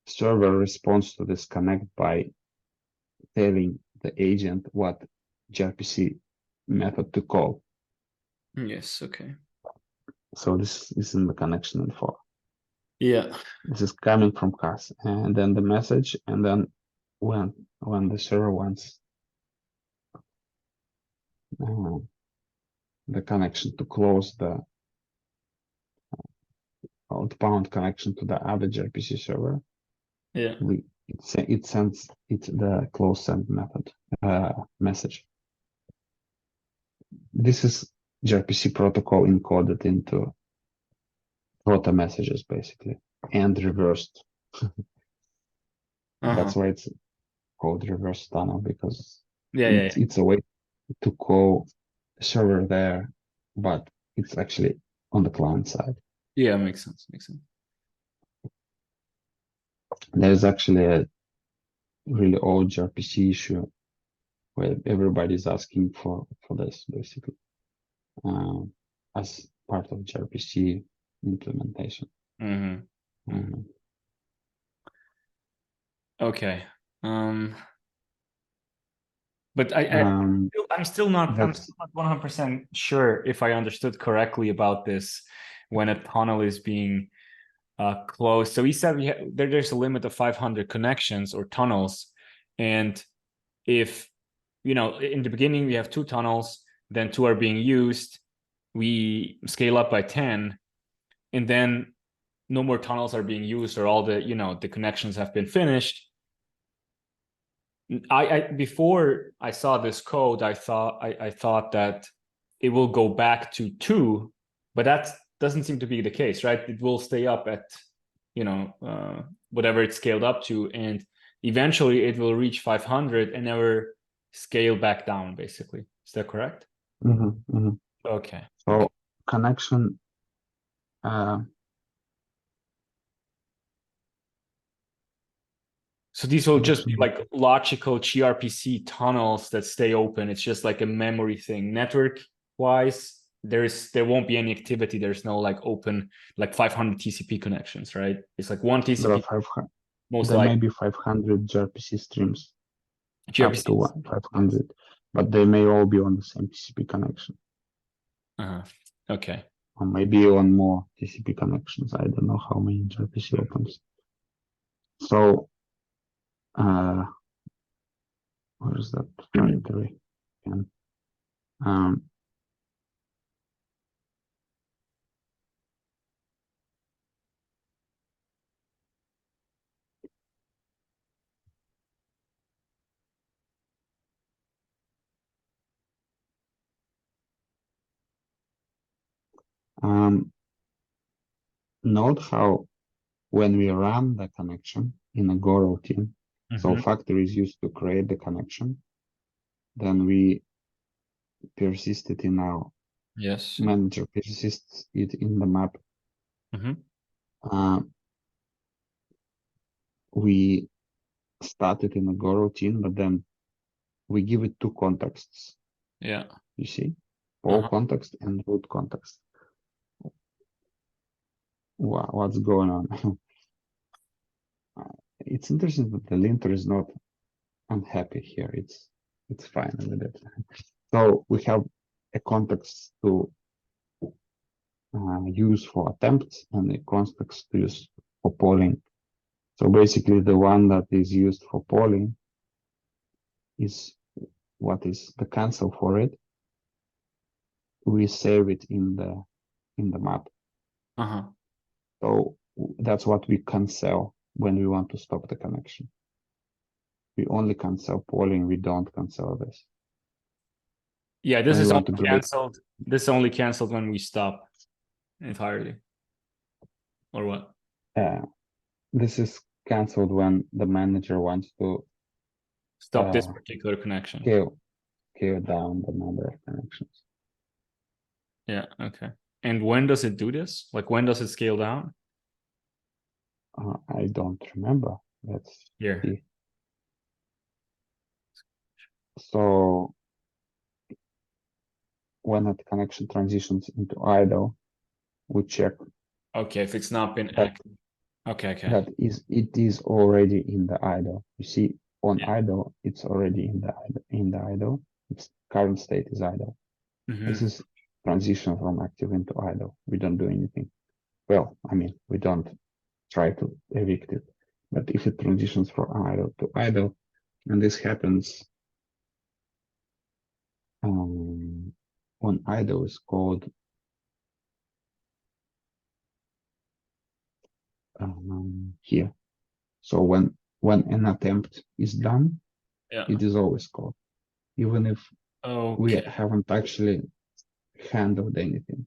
B: responds to this connect by telling the agent what gRPC method to call.
A: Yes, okay.
B: So this is in the connection info.
A: Yeah.
B: This is coming from KAS, and then the message, and then when the server wants the connection to close the outbound connection to the other gRPC server,
A: Yeah.
B: it sends the close send method message. This is gRPC protocol encoded into proto messages basically and reversed. That's why it's called reverse tunnel, because
A: Yeah.
B: it's a way to call a server there, but it's actually on the client side.
A: Yeah, makes sense.
B: There's actually a really old gRPC issue where everybody's asking for this basically as part of gRPC implementation.
A: Okay. But I'm still not 100% sure if I understood correctly about this when a tunnel is being closed. So we said there's a limit of 500 connections or tunnels, and if in the beginning we have 2 tunnels, then 2 are being used, we scale up by 10, and then no more tunnels are being used, or all the the connections have been finished. Before I saw this code, I thought that it will go back to 2, but that doesn't seem to be the case, right? It will stay up at whatever it's scaled up to, and eventually it will reach 500 and never scale back down, basically. Is that correct? Okay.
B: So connection
A: so these will just be like logical gRPC tunnels that stay open. It's just like a memory thing. Network wise, there won't be any activity. There's no like open like 500 TCP connections, right? It's like one TCP.
B: There may be 500 gRPC streams,
A: gRPC.
B: up to 500, but they may all be on the same TCP connection.
A: Okay.
B: Or maybe on more TCP connections. I don't know how many gRPC opens. So, where is that directory? Note how when we run the connection in a Go routine, so factory is used to create the connection, then we persist it in our manager, persists it in the map. We start it in a Go routine, but then we give it 2 contexts.
A: Yeah.
B: You see, all context and root context. Wow, what's going on? It's interesting that the linter is not unhappy here. It's fine with it. So we have a context to use for attempts and a context to use for polling. So basically the one that is used for polling is what is the cancel for it. We save it in the map. So that's what we cancel when we want to stop the connection. We only cancel polling, we don't cancel this.
A: Yeah, this is only canceled. This is only canceled when we stop entirely. Or what?
B: This is canceled when the manager wants to
A: stop this particular connection.
B: Scale down the number of connections.
A: Yeah, okay. And when does it do this? Like when does it scale down?
B: I don't remember. Let's see. So when that connection transitions into idle, we check.
A: Okay, if it's not been active. Okay.
B: That is, it is already in the idle. You see, on idle, it's already in the idle. Its current state is idle. This is transition from active into idle. We don't do anything. Well, I mean, we don't try to evict it. But if it transitions from idle to idle, and this happens one idle is called here. So when an attempt is done,
A: Yeah.
B: it is always called, even if we
A: Okay.
B: haven't actually handled anything.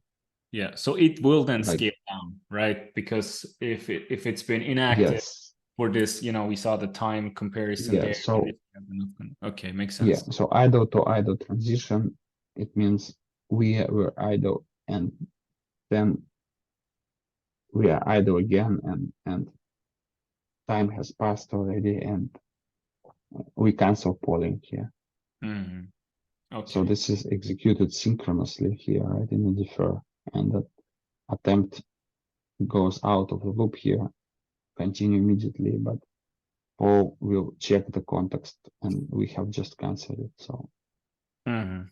A: Yeah. So it will then
B: Like,
A: scale down, right? Because if it's been inactive
B: yes,
A: for this, we saw the time comparison
B: yeah.
A: there.
B: So
A: Okay, makes
B: yeah,
A: sense.
B: so idle to idle transition, it means we were idle and then we are idle again, and time has passed already, and we cancel polling here.
A: Mhm.
B: So
A: Okay.
B: this is executed synchronously here, right, in the defer, and that attempt goes out of the loop here, continue immediately, but Paul will check the context, and we have just canceled it. So
A: Mhm.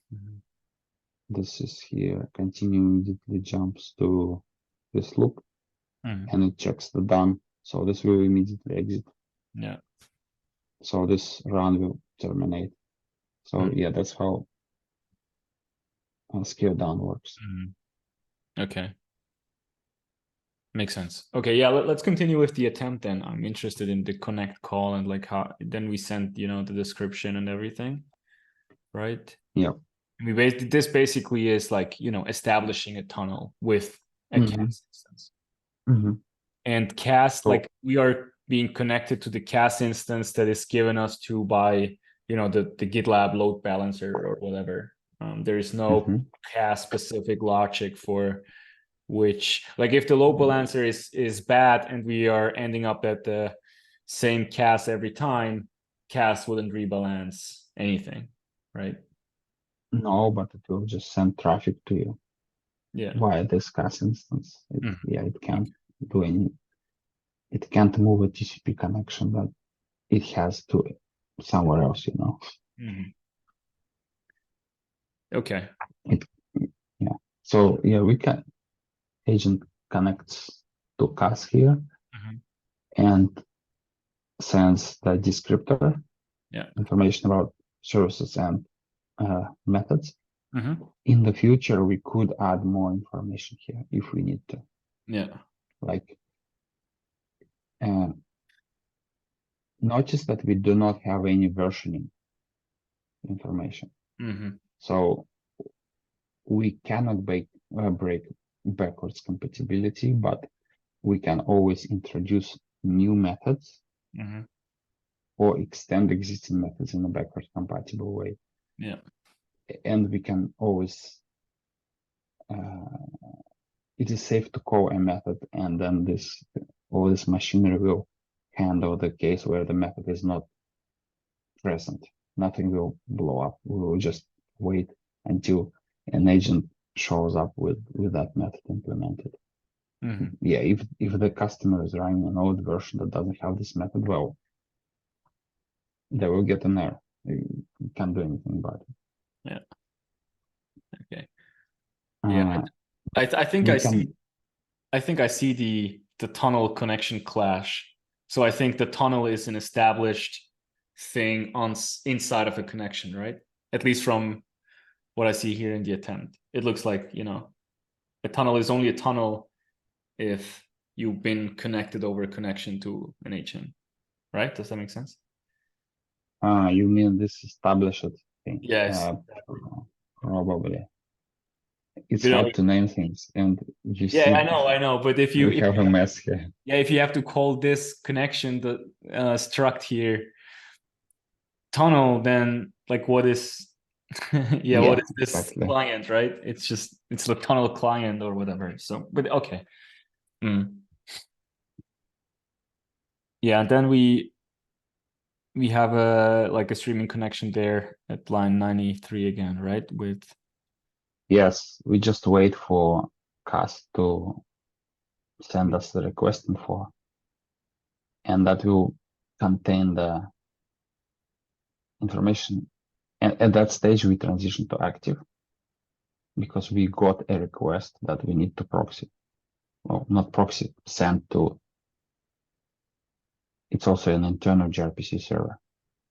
B: this is here, continue immediately jumps to this loop,
A: Mhm.
B: and it checks the done. So this will immediately exit.
A: Yeah.
B: So this run will terminate. So yeah, that's how scale down works.
A: Mhm. Okay. Makes sense. Okay, yeah, let's continue with the attempt then. I'm interested in the connect call and like how then we sent, the description and everything, right?
B: Yeah.
A: This basically is like, establishing a tunnel with a
B: Mm-hmm.
A: KAS instance.
B: Mm-hmm.
A: And KAS,
B: So,
A: like we are being connected to the KAS instance that is given us to by, the GitLab load balancer or whatever. There is no KAS specific logic for which, like if the load balancer is bad and we are ending up at the same KAS every time, KAS wouldn't rebalance anything, right?
B: no, but it will just send traffic to you
A: Yeah.
B: via this KAS instance. Yeah, it
A: Okay.
B: can't do any. It can't move a TCP connection that it has to somewhere else.
A: Okay.
B: Yeah. So yeah, we can agent connects to KAS here and sends the descriptor, information about services and methods. In the future, we could add more information here if we need to.
A: Yeah.
B: Like, notice that we do not have any versioning information. So we cannot break backwards compatibility, but we can always introduce new methods or extend existing methods in a backwards compatible way.
A: Yeah.
B: And we can always, it is safe to call a method, and then all this machinery will handle the case where the method is not present. Nothing will blow up. We will just wait until an agent shows up with that method implemented. Yeah, if the customer is running an old version that doesn't have this method, well, they will get an error. You can't do anything about it.
A: Yeah. Okay. Yeah. I think I see the tunnel connection clash. So I think the tunnel is an established thing inside of a connection, right? At least from what I see here in the attempt. It looks like, a tunnel is only a tunnel if you've been connected over a connection to an agent, right? Does that make sense?
B: You mean this established thing?
A: Yes.
B: Probably. It's hard to name things, and you see,
A: I know. But if
B: we have a mess here.
A: Yeah, if you have to call this connection the struct here tunnel, then like what is what is this
B: exactly.
A: client, right? It's the tunnel client or whatever. So, but okay. Yeah, and then we have a streaming connection there at line 93 again, right? With
B: yes, we just wait for KAS to send us the request info, and that will contain the information. And at that stage, we transition to active because we got a request that we need to proxy. Well, not proxy, send to. It's also an internal gRPC server.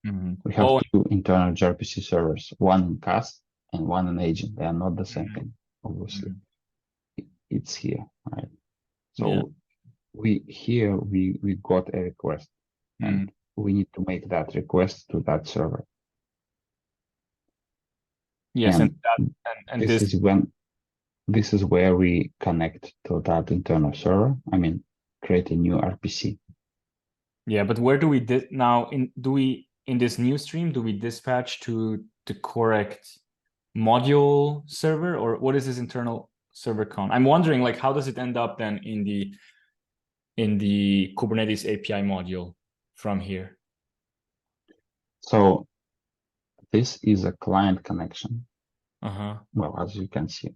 B: We have two internal gRPC servers, one in KAS
C: and one an agent. They are not the same thing, obviously.
A: Mhm.
C: It's here, right? So
A: Yeah.
C: we got a request, and we need to make that request to that server.
A: Yes,
C: And
A: and
C: this is where we connect to that internal server. I mean, create a new RPC.
A: Yeah, but where do we now in this new stream, do we dispatch to the correct module server, or what is this internal server con? I'm wondering, like, how does it end up then in the Kubernetes API module from here?
C: So this is a client connection.
A: Uh-huh.
C: Well, as you can see,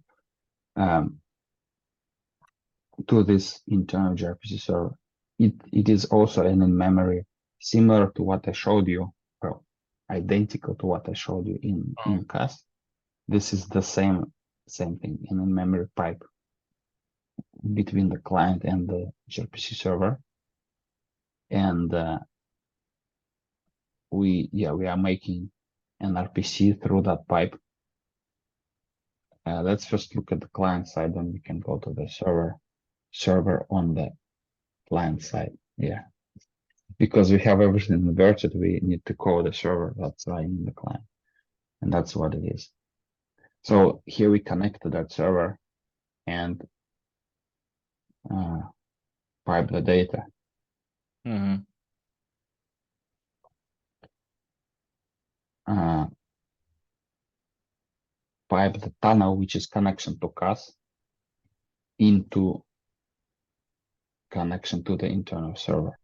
C: to this internal gRPC server. It is also an in-memory, similar to what I showed you, well, identical to what I showed you in KAS. This is the same thing, an in-memory pipe between the client and the gRPC server. And we are making an RPC through that pipe. Let's first look at the client side, then we can go to the server on the client side. Yeah. Because we have everything inverted, we need to call the server that's running in the client. And that's what it is. So here we connect to that server and pipe the data. Pipe the tunnel, which is connection to KAS, into connection to the internal server.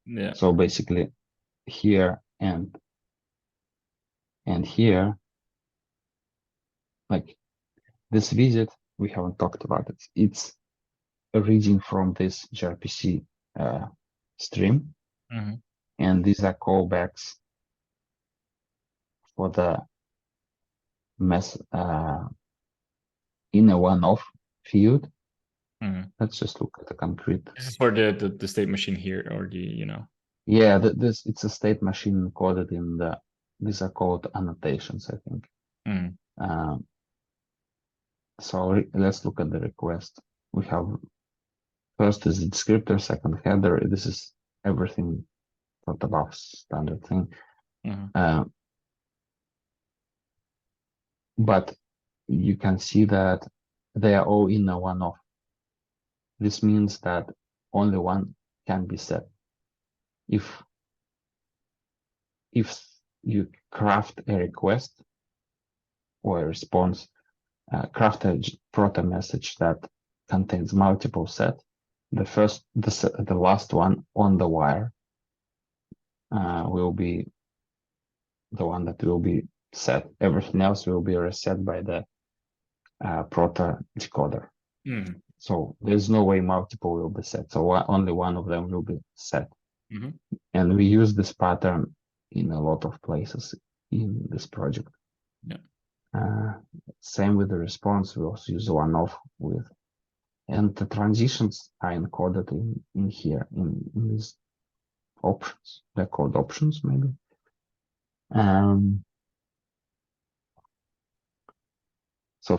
A: Yeah.
C: So basically here and here, like this visit, we haven't talked about it. It's reading from this gRPC stream. And these are callbacks for the in a one-off field. Let's just look at the concrete.
A: This is for the state machine here, or
C: Yeah, it's a state machine encoded in these are called annotations, I think. So let's look at the request. We have first is the descriptor, second header. This is everything not above standard thing. But you can see that they are all in a one-off. This means that only one can be set. If you craft a request or a response, craft a proto message that contains multiple set, the last one on the wire will be the one that will be set. Everything else will be reset by the proto decoder. So there's no way multiple will be set. So only one of them will be set. And we use this pattern in a lot of places in this project. Same with the response. We also use one-off with, and the transitions are encoded in here in these options. They're called options, maybe. So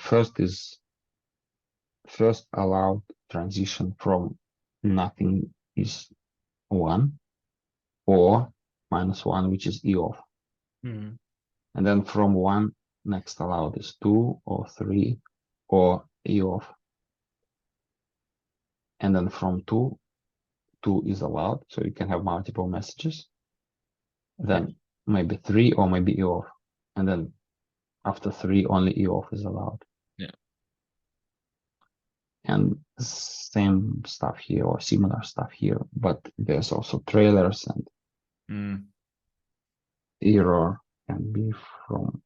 C: first allowed transition from nothing is 1 or -1, which is E off. And then from 1, next allowed is 2 or 3 or E off. And then from 2 is allowed, so you can have multiple messages. Then maybe 3 or maybe E off. And then after 3, only E off is allowed. And same stuff here or similar stuff here, but there's also trailers and error can be from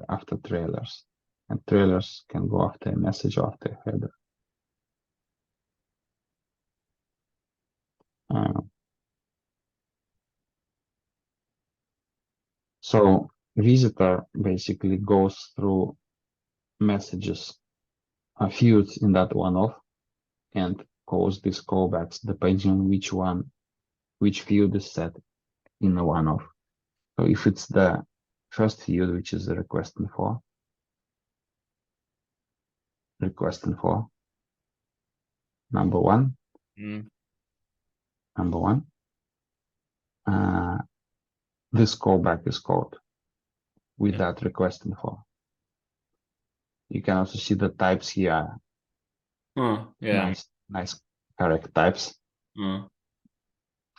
C: after trailers, and trailers can go after a message or after a header. So visitor basically goes through messages, fields in that one-off, and calls these callbacks depending on which field is set in a one-off. So if it's the first field, which is the request info,
B: requesting for. Number one.
A: Mm.
B: Number one. This callback is called with that requesting for. You can also see the types here.
A: Oh, yeah.
B: Nice, correct types.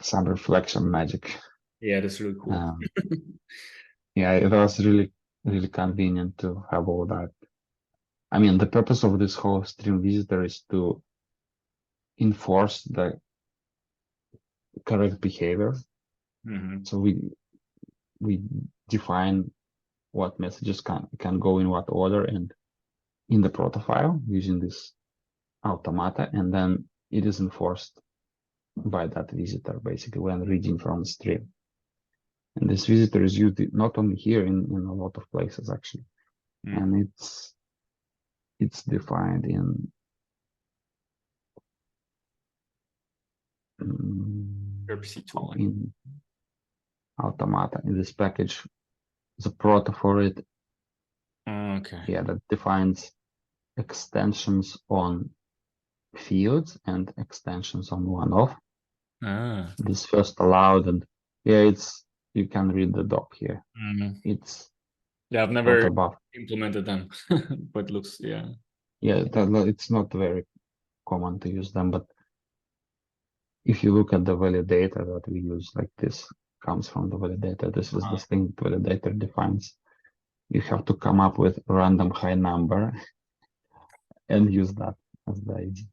B: Some reflection magic.
A: Yeah, that's really cool.
B: Yeah, it was really convenient to have all that. I mean, the purpose of this whole stream visitor is to enforce the correct behavior. So we define what messages can go in what order and in the profile using this automata, and then it is enforced by that visitor basically when reading from the stream. And this visitor is used not only here in a lot of places actually, and it's defined in in automata in this package. The proto for it, yeah, that defines extensions on fields and extensions on one-off. This first allowed, and yeah, you can read the doc here. It's
A: I've never implemented them, but looks yeah,
B: it's not very common to use them, but if you look at the validator that we use, like this comes from the validator. This is the thing the validator defines. You have to come up with random high number and use that as the ID.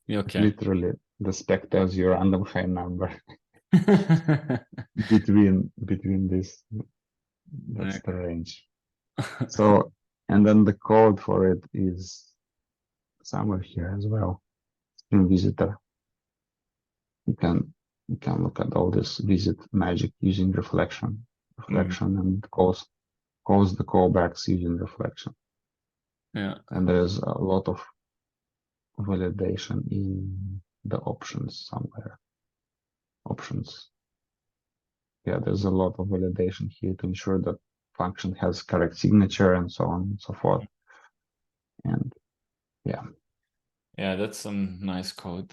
A: Okay.
B: Literally, the spec tells you random high number between this. That's the range. So, and then the code for it is somewhere here as well. In visitor, you can look at all this visit magic using reflection, and calls the callbacks using reflection.
A: Yeah,
B: and there's a lot of validation in the options somewhere. Options. Yeah, there's a lot of validation here to ensure that function has correct signature and so on and so forth. And yeah.
A: Yeah, that's some nice code.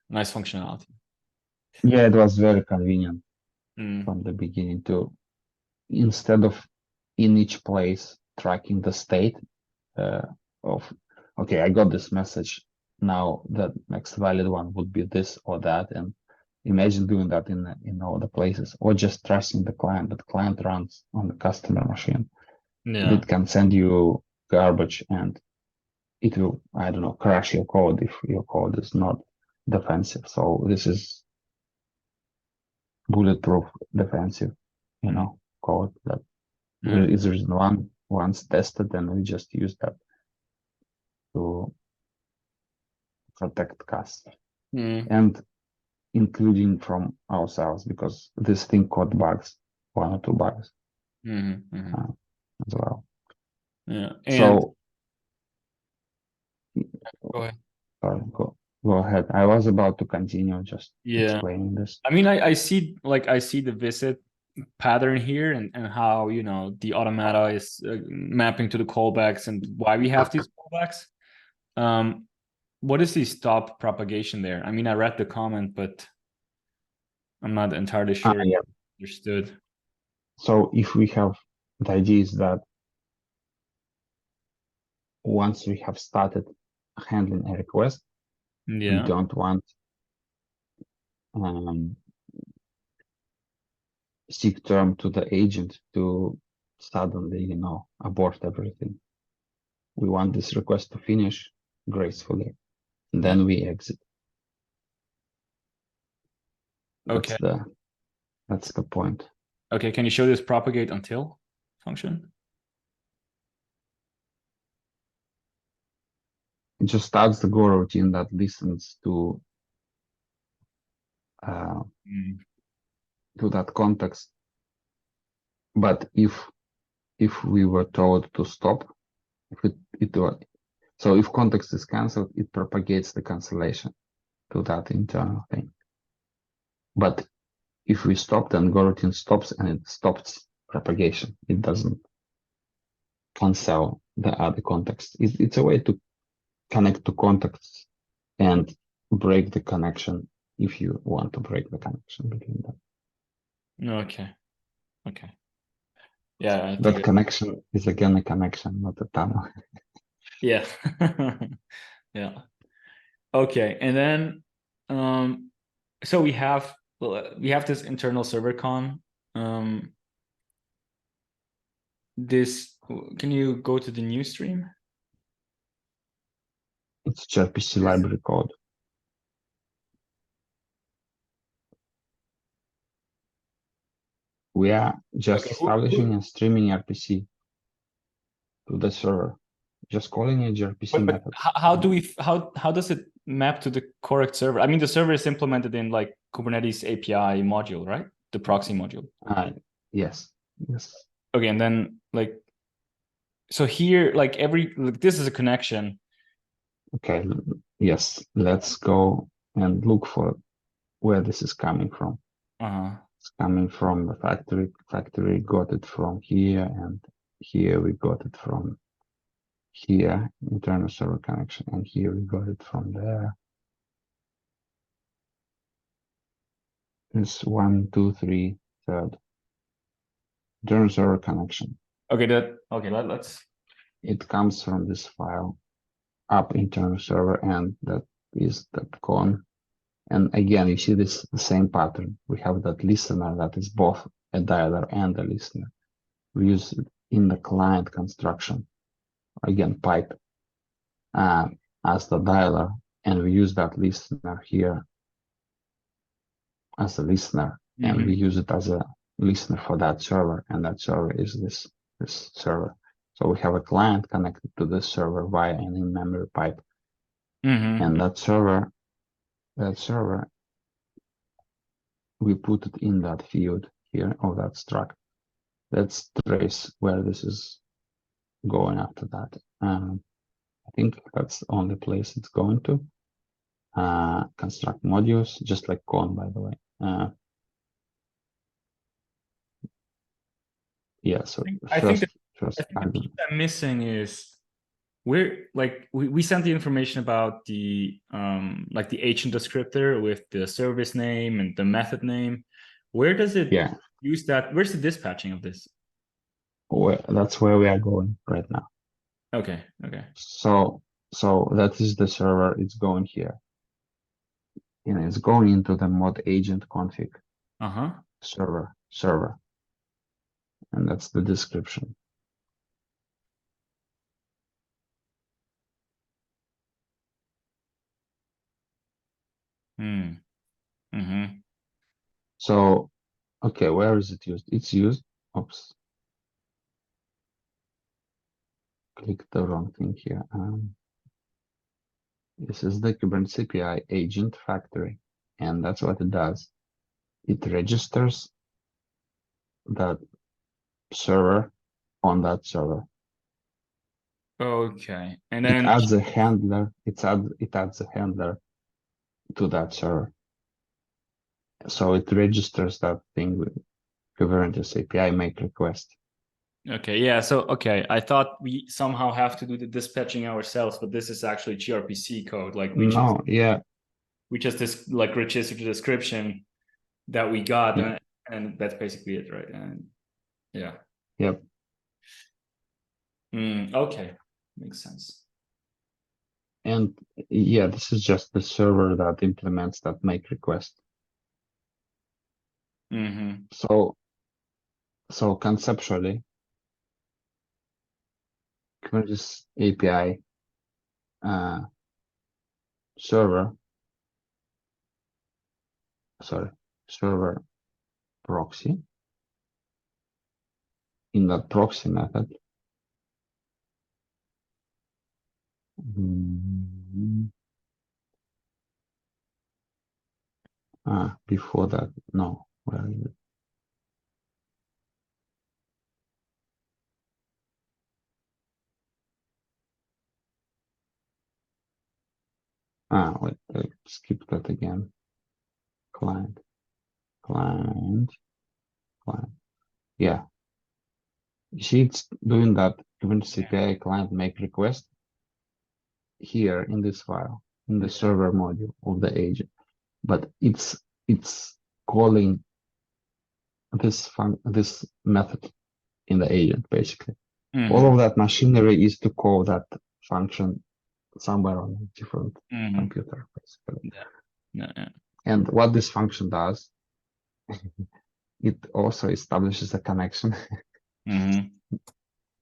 A: Nice functionality.
B: Yeah, it was very convenient from the beginning to, instead of in each place tracking the state of, okay, I got this message. Now the next valid one would be this or that. And imagine doing that in all the places, or just trusting the client, but the client runs on the customer machine.
A: Yeah.
B: It can send you garbage and it will, I don't know, crash your code if your code is not defensive. So this is bulletproof defensive, code that is written once tested, and we just use that to protect KAS. And including from ourselves, because this thing caught bugs, 1 or 2 bugs as well.
A: Yeah. And
B: so
A: go ahead.
B: Sorry, go ahead. I was about to continue just explaining this.
A: I mean, I see the visit pattern here and how the automata is mapping to the callbacks and why we have these callbacks. What is the stop propagation there? I mean, I read the comment, but I'm not entirely sure I understood.
B: So if we have, the idea is that once we have started handling a request, we don't want seek term to the agent to suddenly, abort everything. We want this request to finish gracefully, and then we exit.
A: Okay.
B: That's the point.
A: Okay, can you show this propagate until function?
B: It just starts the Go routine that listens to that context. But if we were told to stop, so if context is cancelled, it propagates the cancellation to that internal thing. But if we stop, then Go routine stops and it stops propagation. It doesn't cancel
C: the other context. It's a way to connect to contexts and break the connection if you want to break the connection between them.
A: Okay. Okay. Yeah, I
C: That
A: think
C: connection is again a connection, not a tunnel.
A: yeah. Yeah. Okay. And then so we have this internal server con. This, can you go to the new stream?
C: It's gRPC library code. We are just
A: Okay.
C: establishing and streaming RPC to the server, just calling a gRPC
A: But
C: method.
A: how do we how does it map to the correct server? I mean, the server is implemented in like Kubernetes API module, right? The proxy module.
C: Yes.
A: Okay, and then like, so here, like this is a connection.
C: Okay, yes, let's go and look for where this is coming from. It's coming from the factory. Factory got it from here, and here we got it from here, internal server connection, and here we got it from there. It's 1, 2, 3, third. Internal server connection.
A: Okay, let's.
C: It comes from this file, up internal server, and that is the con. And again, you see this the same pattern. We have that listener that is both a dialer and a listener. We use it in the client construction. Again, pipe as the dialer, and we use that listener here as a listener, and we use it as a listener for that server, and that server is this server. So we have a client connected to this server via an in-memory pipe, and that server, we put it in that field here of that struct. Let's trace where this is going after that. I think that's the only place it's going to. Construct modules, just like con, by the way. Yeah, so
A: I think the
C: argument.
A: piece I'm missing is we sent the information about the like the agent descriptor with the service name and the method name. Where does it use that? Where's the dispatching of this?
C: Well, that's where we are going right now.
A: Okay.
C: So that is the server. It's going here, and it's going into the mod agent config. Server, and that's the description. So, okay, where is it used? It's used. Oops. Click the wrong thing here. This is the Kubernetes API agent factory, and that's what it does. It registers that server on that server.
A: Okay, and then
C: it adds a handler. It adds a handler to that server. So it registers that thing with Kubernetes API make request.
A: Okay, yeah. So okay, I thought we somehow have to do the dispatching ourselves, but this is actually gRPC code. Like we just this like register the description that we got, and that's basically it, right? And yeah.
C: Yep.
A: Okay, makes sense.
C: And yeah, this is just the server that implements that make request. So conceptually, Kubernetes API server proxy. In that proxy method, before that, no, where is it? Wait, skip that again. Client. Yeah. You see, it's doing that Kubernetes API client make request here in this file, in the server module of the agent, but it's calling this method in the agent basically. All of that machinery is to call that function somewhere on a different computer basically. And what this function does, it also establishes a connection,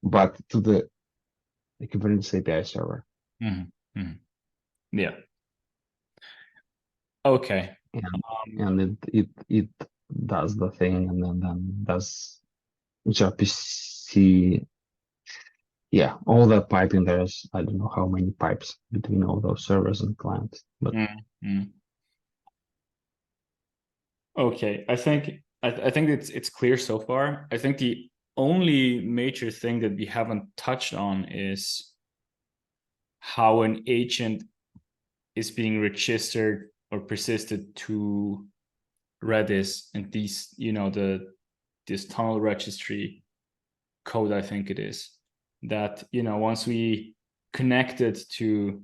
C: but to the Kubernetes API server.
A: Yeah. Okay.
C: And it does the thing, and then does gRPC. Yeah, all that piping. There's I don't know how many pipes between all those servers and clients, but
A: okay. I think it's clear so far. I think the only major thing that we haven't touched on is how an agent is being registered or persisted to Redis and these, this tunnel registry code, I think it is, that, once we connect it to,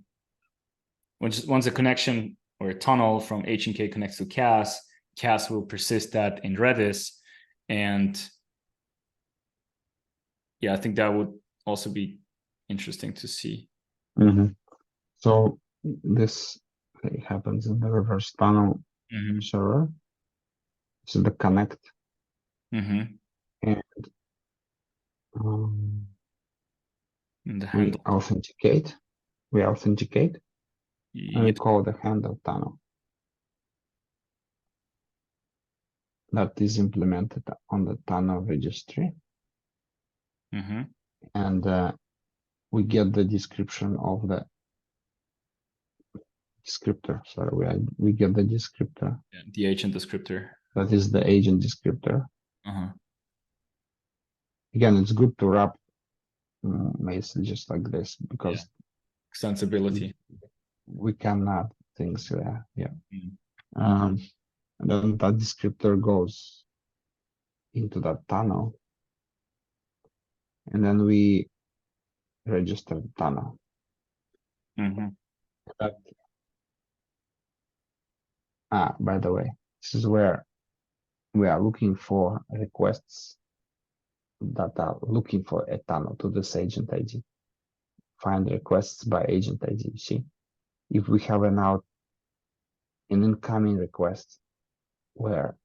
A: once a connection or a tunnel from Agentk connects to KAS, KAS will persist that in Redis. And yeah, I think that would also be interesting to see.
C: So this happens in the reverse tunnel server. So the connect and we authenticate. And we call the handle tunnel that is implemented on the tunnel registry. And we get the description of the descriptor. Sorry, we get the descriptor.
A: Yeah, the agent descriptor.
C: That is the agent descriptor. Again, it's good to wrap messages like this because
A: extensibility.
C: We can add things there. And then that descriptor goes into that tunnel, and then we register the tunnel. By the way, this is where we are looking for requests that are looking for a tunnel to this agent ID. Find requests by agent ID. See, if we have an incoming request where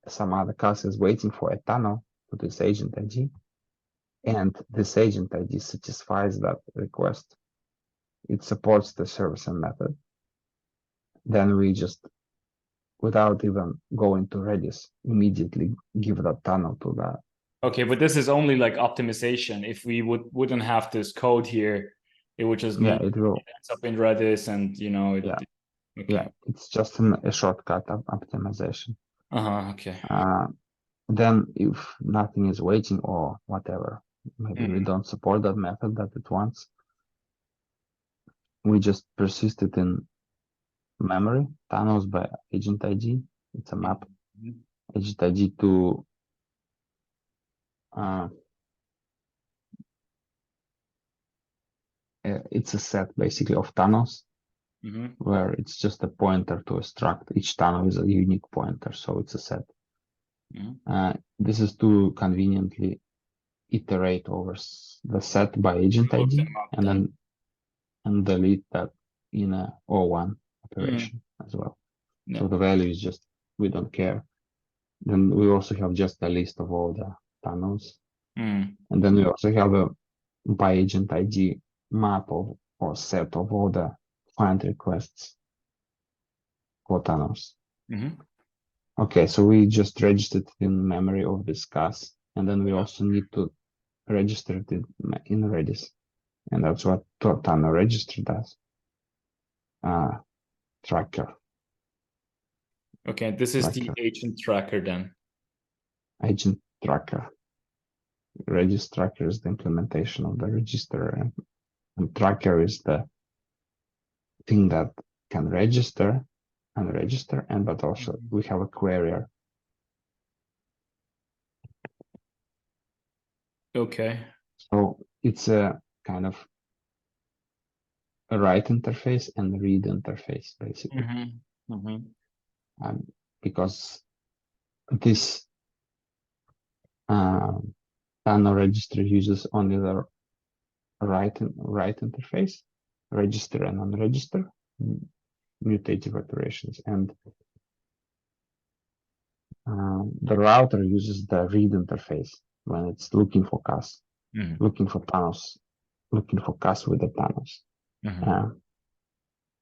C: some other class is waiting for a tunnel to this agent ID, and this agent ID satisfies that request, it supports the service and method, then we just, without even going to Redis, immediately give that tunnel to that.
A: Okay, but this is only like optimization. If we wouldn't have this code here, it would just mean
C: it will
A: ends up in Redis, and
C: it's just a shortcut of optimization.
A: Okay.
C: Then if nothing is waiting or whatever, maybe we don't support that method that it wants, we just persist it in memory, tunnels by agent ID. It's a map. Agent ID to it's a set basically of tunnels where it's just a pointer to a struct. Each tunnel is a unique pointer, so it's a set. This is to conveniently iterate over the set by agent ID and delete that in a O1 operation as well. So the value is just, we don't care. Then we also have just a list of all the tunnels. And then we also have a by agent ID map of or set of all the find requests for tunnels. Okay, so we just registered in memory of this KAS, and then we also need to register it in Redis. And that's what tunnel register does. Tracker.
A: Okay, this is the agent tracker then.
C: Agent tracker. Redis tracker is the implementation of the register, and tracker is the thing that can register and register, and but also we have a querier.
A: Okay.
C: So it's a kind of a write interface and read interface, basically. Because this tunnel register uses only the write interface, register and unregister, mutative operations, and the router uses the read interface when it's looking for KAS, looking for tunnels, looking for KAS with the tunnels.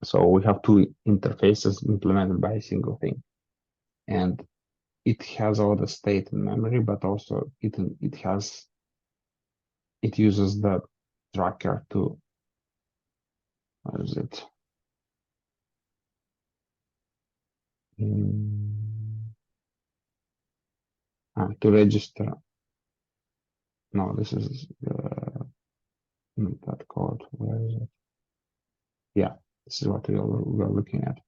C: So we have two interfaces implemented by a single thing, and it has all the state in memory, but also it uses the tracker to, what is it? To register. No, this is that code. Where is it? Yeah, this is what we're looking at.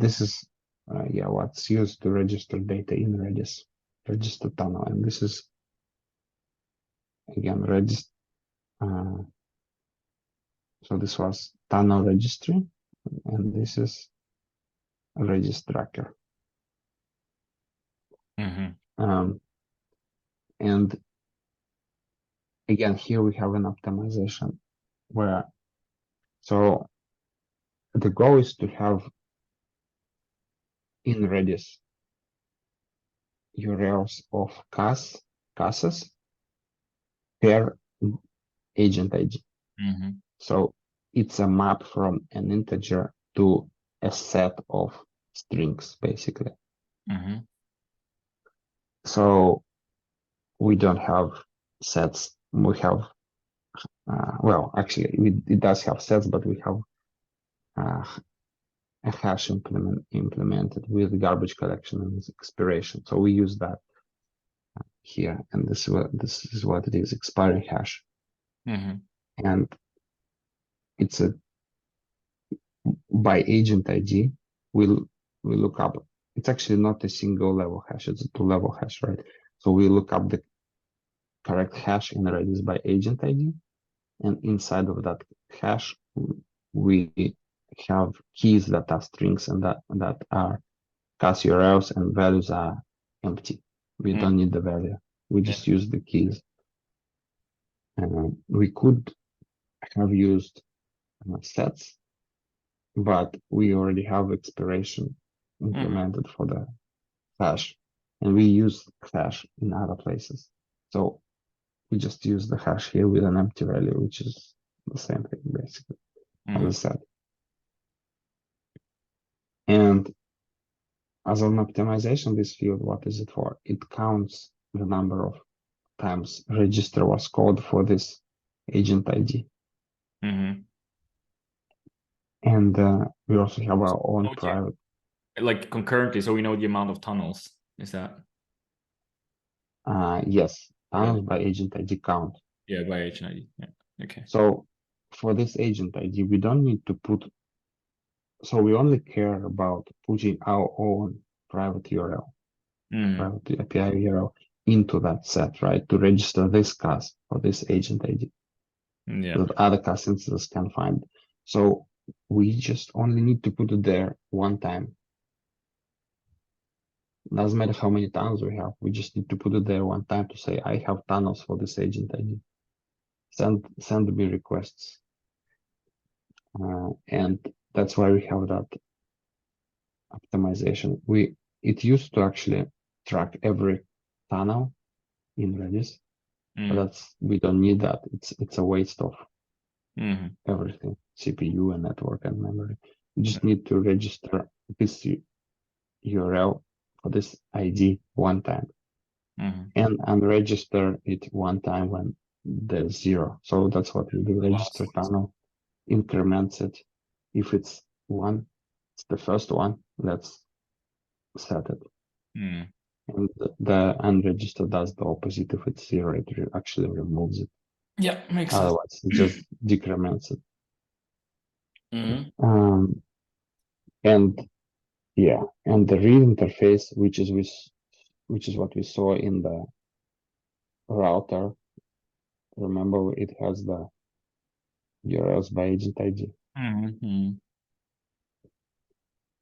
C: This is what's used to register data in Redis, register tunnel, and this is again register. So this was tunnel registry, and this is a Redis tracker. And again, here we have an optimization where, so the goal is to have in Redis URLs of KASs per agent ID. So it's a map from an integer to a set of strings, basically. So we don't have sets. We have, well, actually, it does have sets, but we have a hash implemented with garbage collection and expiration. So we use that here, and this is what it is: expiring hash. And it's a by agent ID. We look up. It's actually not a single level hash; it's a two-level hash, right? So we look up the correct hash in Redis by agent ID, and inside of that hash, we have keys that are strings and that are KAS URLs, and values are empty. We don't need the value. We just use the keys. We could have used sets, but we already have expiration implemented for the hash, and we use hash in other places. So we just use the hash here with an empty value, which is the same thing, basically, as I said. And as an optimization, this field, what is it for? It counts the number of times register was called for this agent ID. And we also have our own private.
A: Like concurrently, so we know the amount of tunnels. Is that?
C: Yes, tunnels by agent ID count.
A: Yeah, by agent ID. Yeah. Okay.
C: So for this agent ID, we don't need to put. So we only care about putting our own private URL, private API URL into that set, right? To register this KAS or this agent ID.
A: Yeah.
C: That other KAS instances can find. So we just only need to put it there one time. Doesn't matter how many tunnels we have. We just need to put it there one time to say, I have tunnels for this agent ID. Send me requests. And that's why we have that optimization. It used to actually track every tunnel in Redis, but we don't need that. It's a waste of everything, CPU and network and memory. We just need to register this URL for this ID one time, and unregister it one time when there's 0. So that's what we do. Register tunnel, increments it. If it's 1, it's the first one. Let's set it. And the unregistered does the opposite. If it's 0, it actually removes it.
A: Yeah, makes sense.
C: Otherwise, it just decrements it. And yeah, and the read interface, which is what we saw in the router
B: remember it has the URLs by agent ID.
A: Mm-hmm.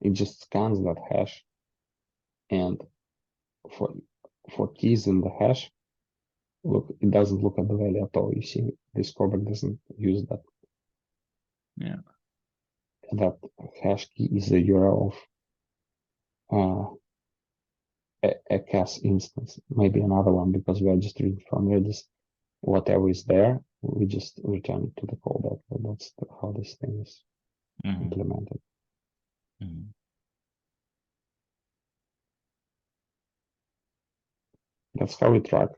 B: It just scans that hash, and for keys in the hash, look, it doesn't look at the value at all. You see, this callback doesn't use that.
A: Yeah.
B: That hash key is the URL of a KAS instance, maybe another one, because we are just reading from Redis. Whatever is there, we just return it to the callback. That's how this thing is implemented.
A: Mm-hmm.
B: That's how we track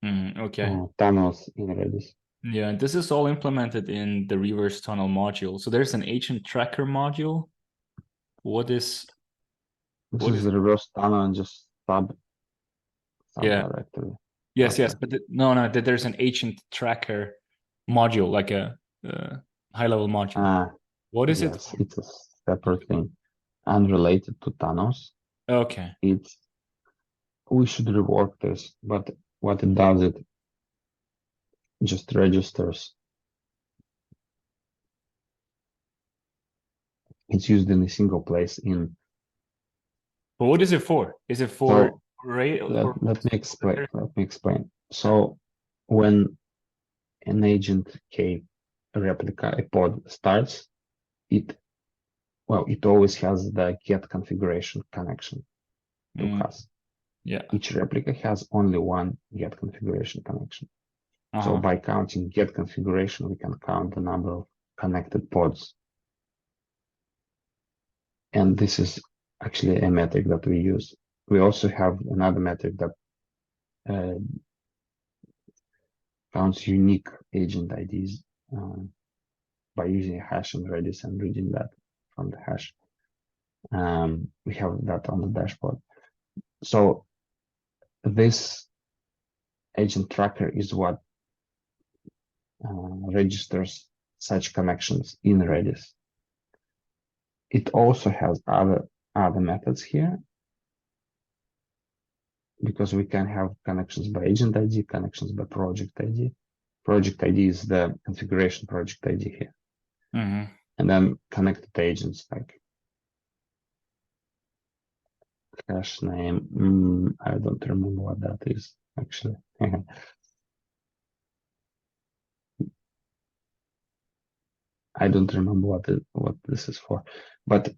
A: Okay.
B: tunnels in Redis.
A: Yeah, this is all implemented in the reverse tunnel module. So there's an agent tracker module. What is
B: This is the reverse tunnel and just sub
A: yeah.
B: directory.
A: Yes,
B: Okay.
A: yes, but no, there's an agent tracker module, like a high-level module. What is
B: yes,
A: it?
B: it's a separate thing, unrelated to tunnels.
A: Okay.
B: We should rework this, but what it does, it just registers. It's used in a single place in.
A: But what is it for? Is it for
B: Let me explain. So when an Agentk replica, a pod starts, it always has the get configuration connection to KAS.
A: Yeah.
B: Each replica has only one get configuration connection. So by counting get configuration, we can count the number of connected pods. And this is actually a metric that we use. We also have another metric that counts unique agent IDs by using a hash in Redis and reading that from the hash. We have that on the dashboard. So this agent tracker is what registers such connections in Redis. It also has other methods here, because we can have connections by agent ID, connections by project ID. Project ID is the configuration project ID here. And then connected agents like hash name. I don't remember what that is actually. I don't remember what this is for. But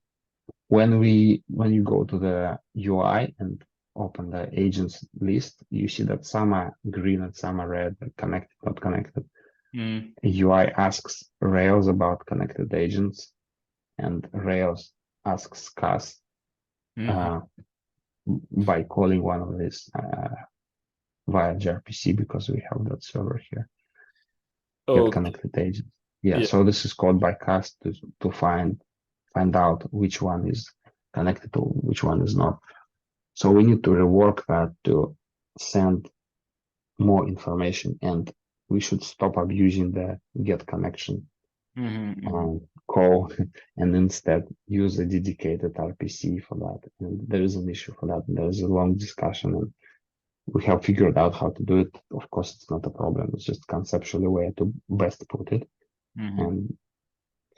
B: when you go to the UI and open the agents list, you see that some are green and some are red, connected, not connected. UI asks Rails about connected agents, and Rails asks KAS by calling one of these via gRPC, because we have that server here. Get connected agents. Yeah, so this is called by KAS to find out which one is connected to which one is not. So we need to rework that to send more information, and we should stop abusing the get connection call and instead use a dedicated RPC for that. And there is an issue for that. There is a long discussion, and we have figured out how to do it. Of course, it's not a problem. It's just conceptually where to best put it. And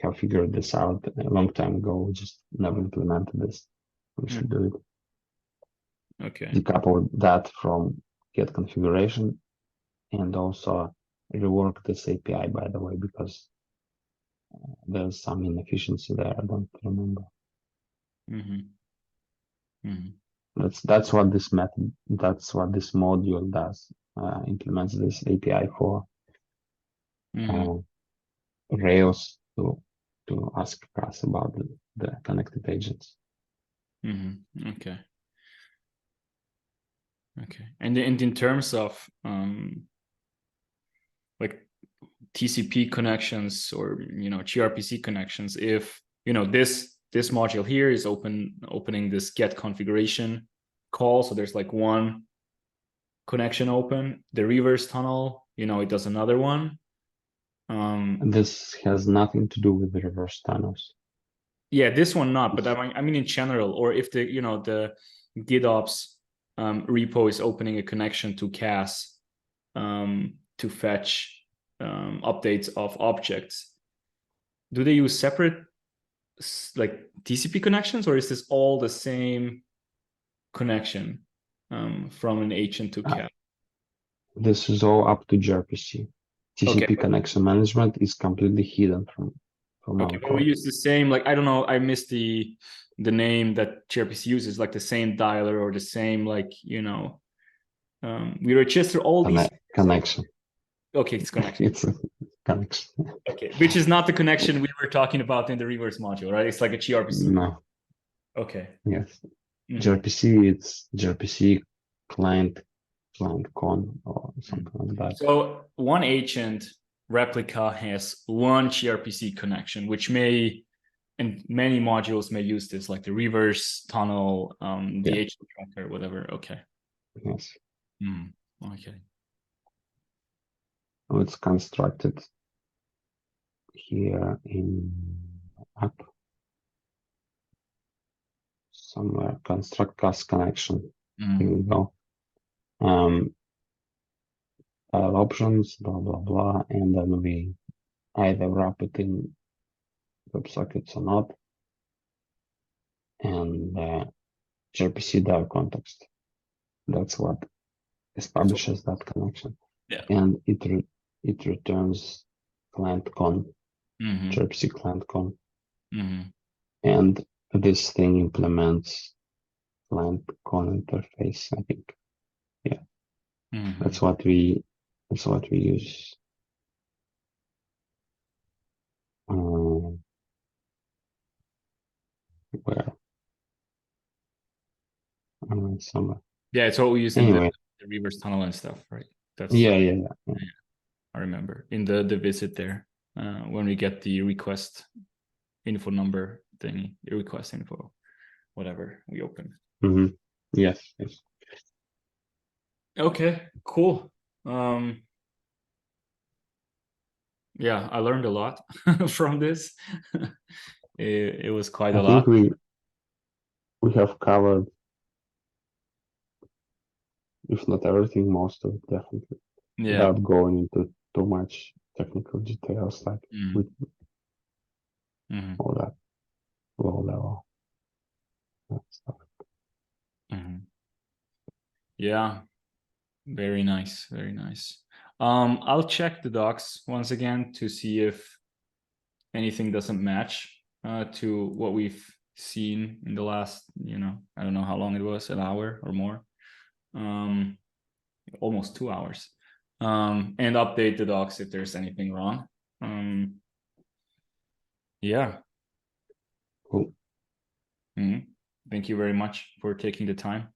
B: have figured this out a long time ago. We just never implemented this. We should do it.
A: Okay.
B: Decouple that from get configuration, and also rework this API, by the way, because there's some inefficiency there. I don't remember. That's what this method, that's what this module does. Implements this API for Rails to ask KAS about the connected agents.
A: Okay. And in terms of like TCP connections or gRPC connections, if this module here is opening this get configuration call, so there's like one connection open, the reverse tunnel, it does another one.
B: This has nothing to do with the reverse tunnels.
A: Yeah, this one not, but I mean in general, or if the the GitOps repo is opening a connection to KAS, to fetch updates of objects, do they use separate like TCP connections, or is this all the same connection from an agent to KAS?
B: This is all up to gRPC. TCP
A: Okay.
B: connection management is completely hidden from
A: Okay,
B: our
A: but we
B: code.
A: use the same, like, I don't know, I missed the name that gRPC uses, like the same dialer or the same, like, you know, we register all these
B: Connection.
A: Okay, it's connection.
B: It's a connection.
A: Okay, which is not the connection we were talking about in the reverse module, right? It's like a gRPC.
B: No.
A: Okay.
B: Yes.
A: Mhm.
B: gRPC, it's gRPC client con or something like that.
A: So one agent replica has one gRPC connection, which may, and many modules may use this, like the reverse tunnel, the
B: Yeah.
A: agent tracker, whatever. Okay.
B: Yes.
A: Okay.
B: So it's constructed here in app somewhere. Construct KAS connection. Here we go. File options, blah blah blah, and then we either wrap it in WebSockets or not, and gRPC div context. That's what establishes that connection.
A: Yeah.
B: And it returns client con, gRPC client con, and this thing implements client con interface. I think, yeah, that's what we use. Where? Somewhere.
A: Yeah, it's what we use
B: Anyway.
A: in the reverse tunnel and stuff, right? That's
B: Yeah.
A: I remember in the visit there, when we get the request info number thingy, the request info, whatever we open.
B: Yes.
A: Okay, cool. Yeah, I learned a lot from this. It was quite a
B: I
A: lot.
B: think we have covered, if not everything, most of it, definitely.
A: Yeah.
B: Without going into too much technical details, like with all that low level stuff.
A: Yeah, very nice, very nice. I'll check the docs once again to see if anything doesn't match to what we've seen in the last, I don't know how long it was, an hour or more, almost 2 hours, and update the docs if there's anything wrong. Yeah.
B: Cool.
A: Thank you very much for taking the time.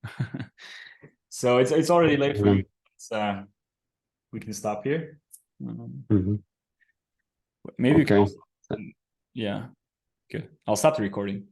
A: So it's already late for you. We can stop here. Maybe
B: okay.
A: yeah, good. I'll stop the recording.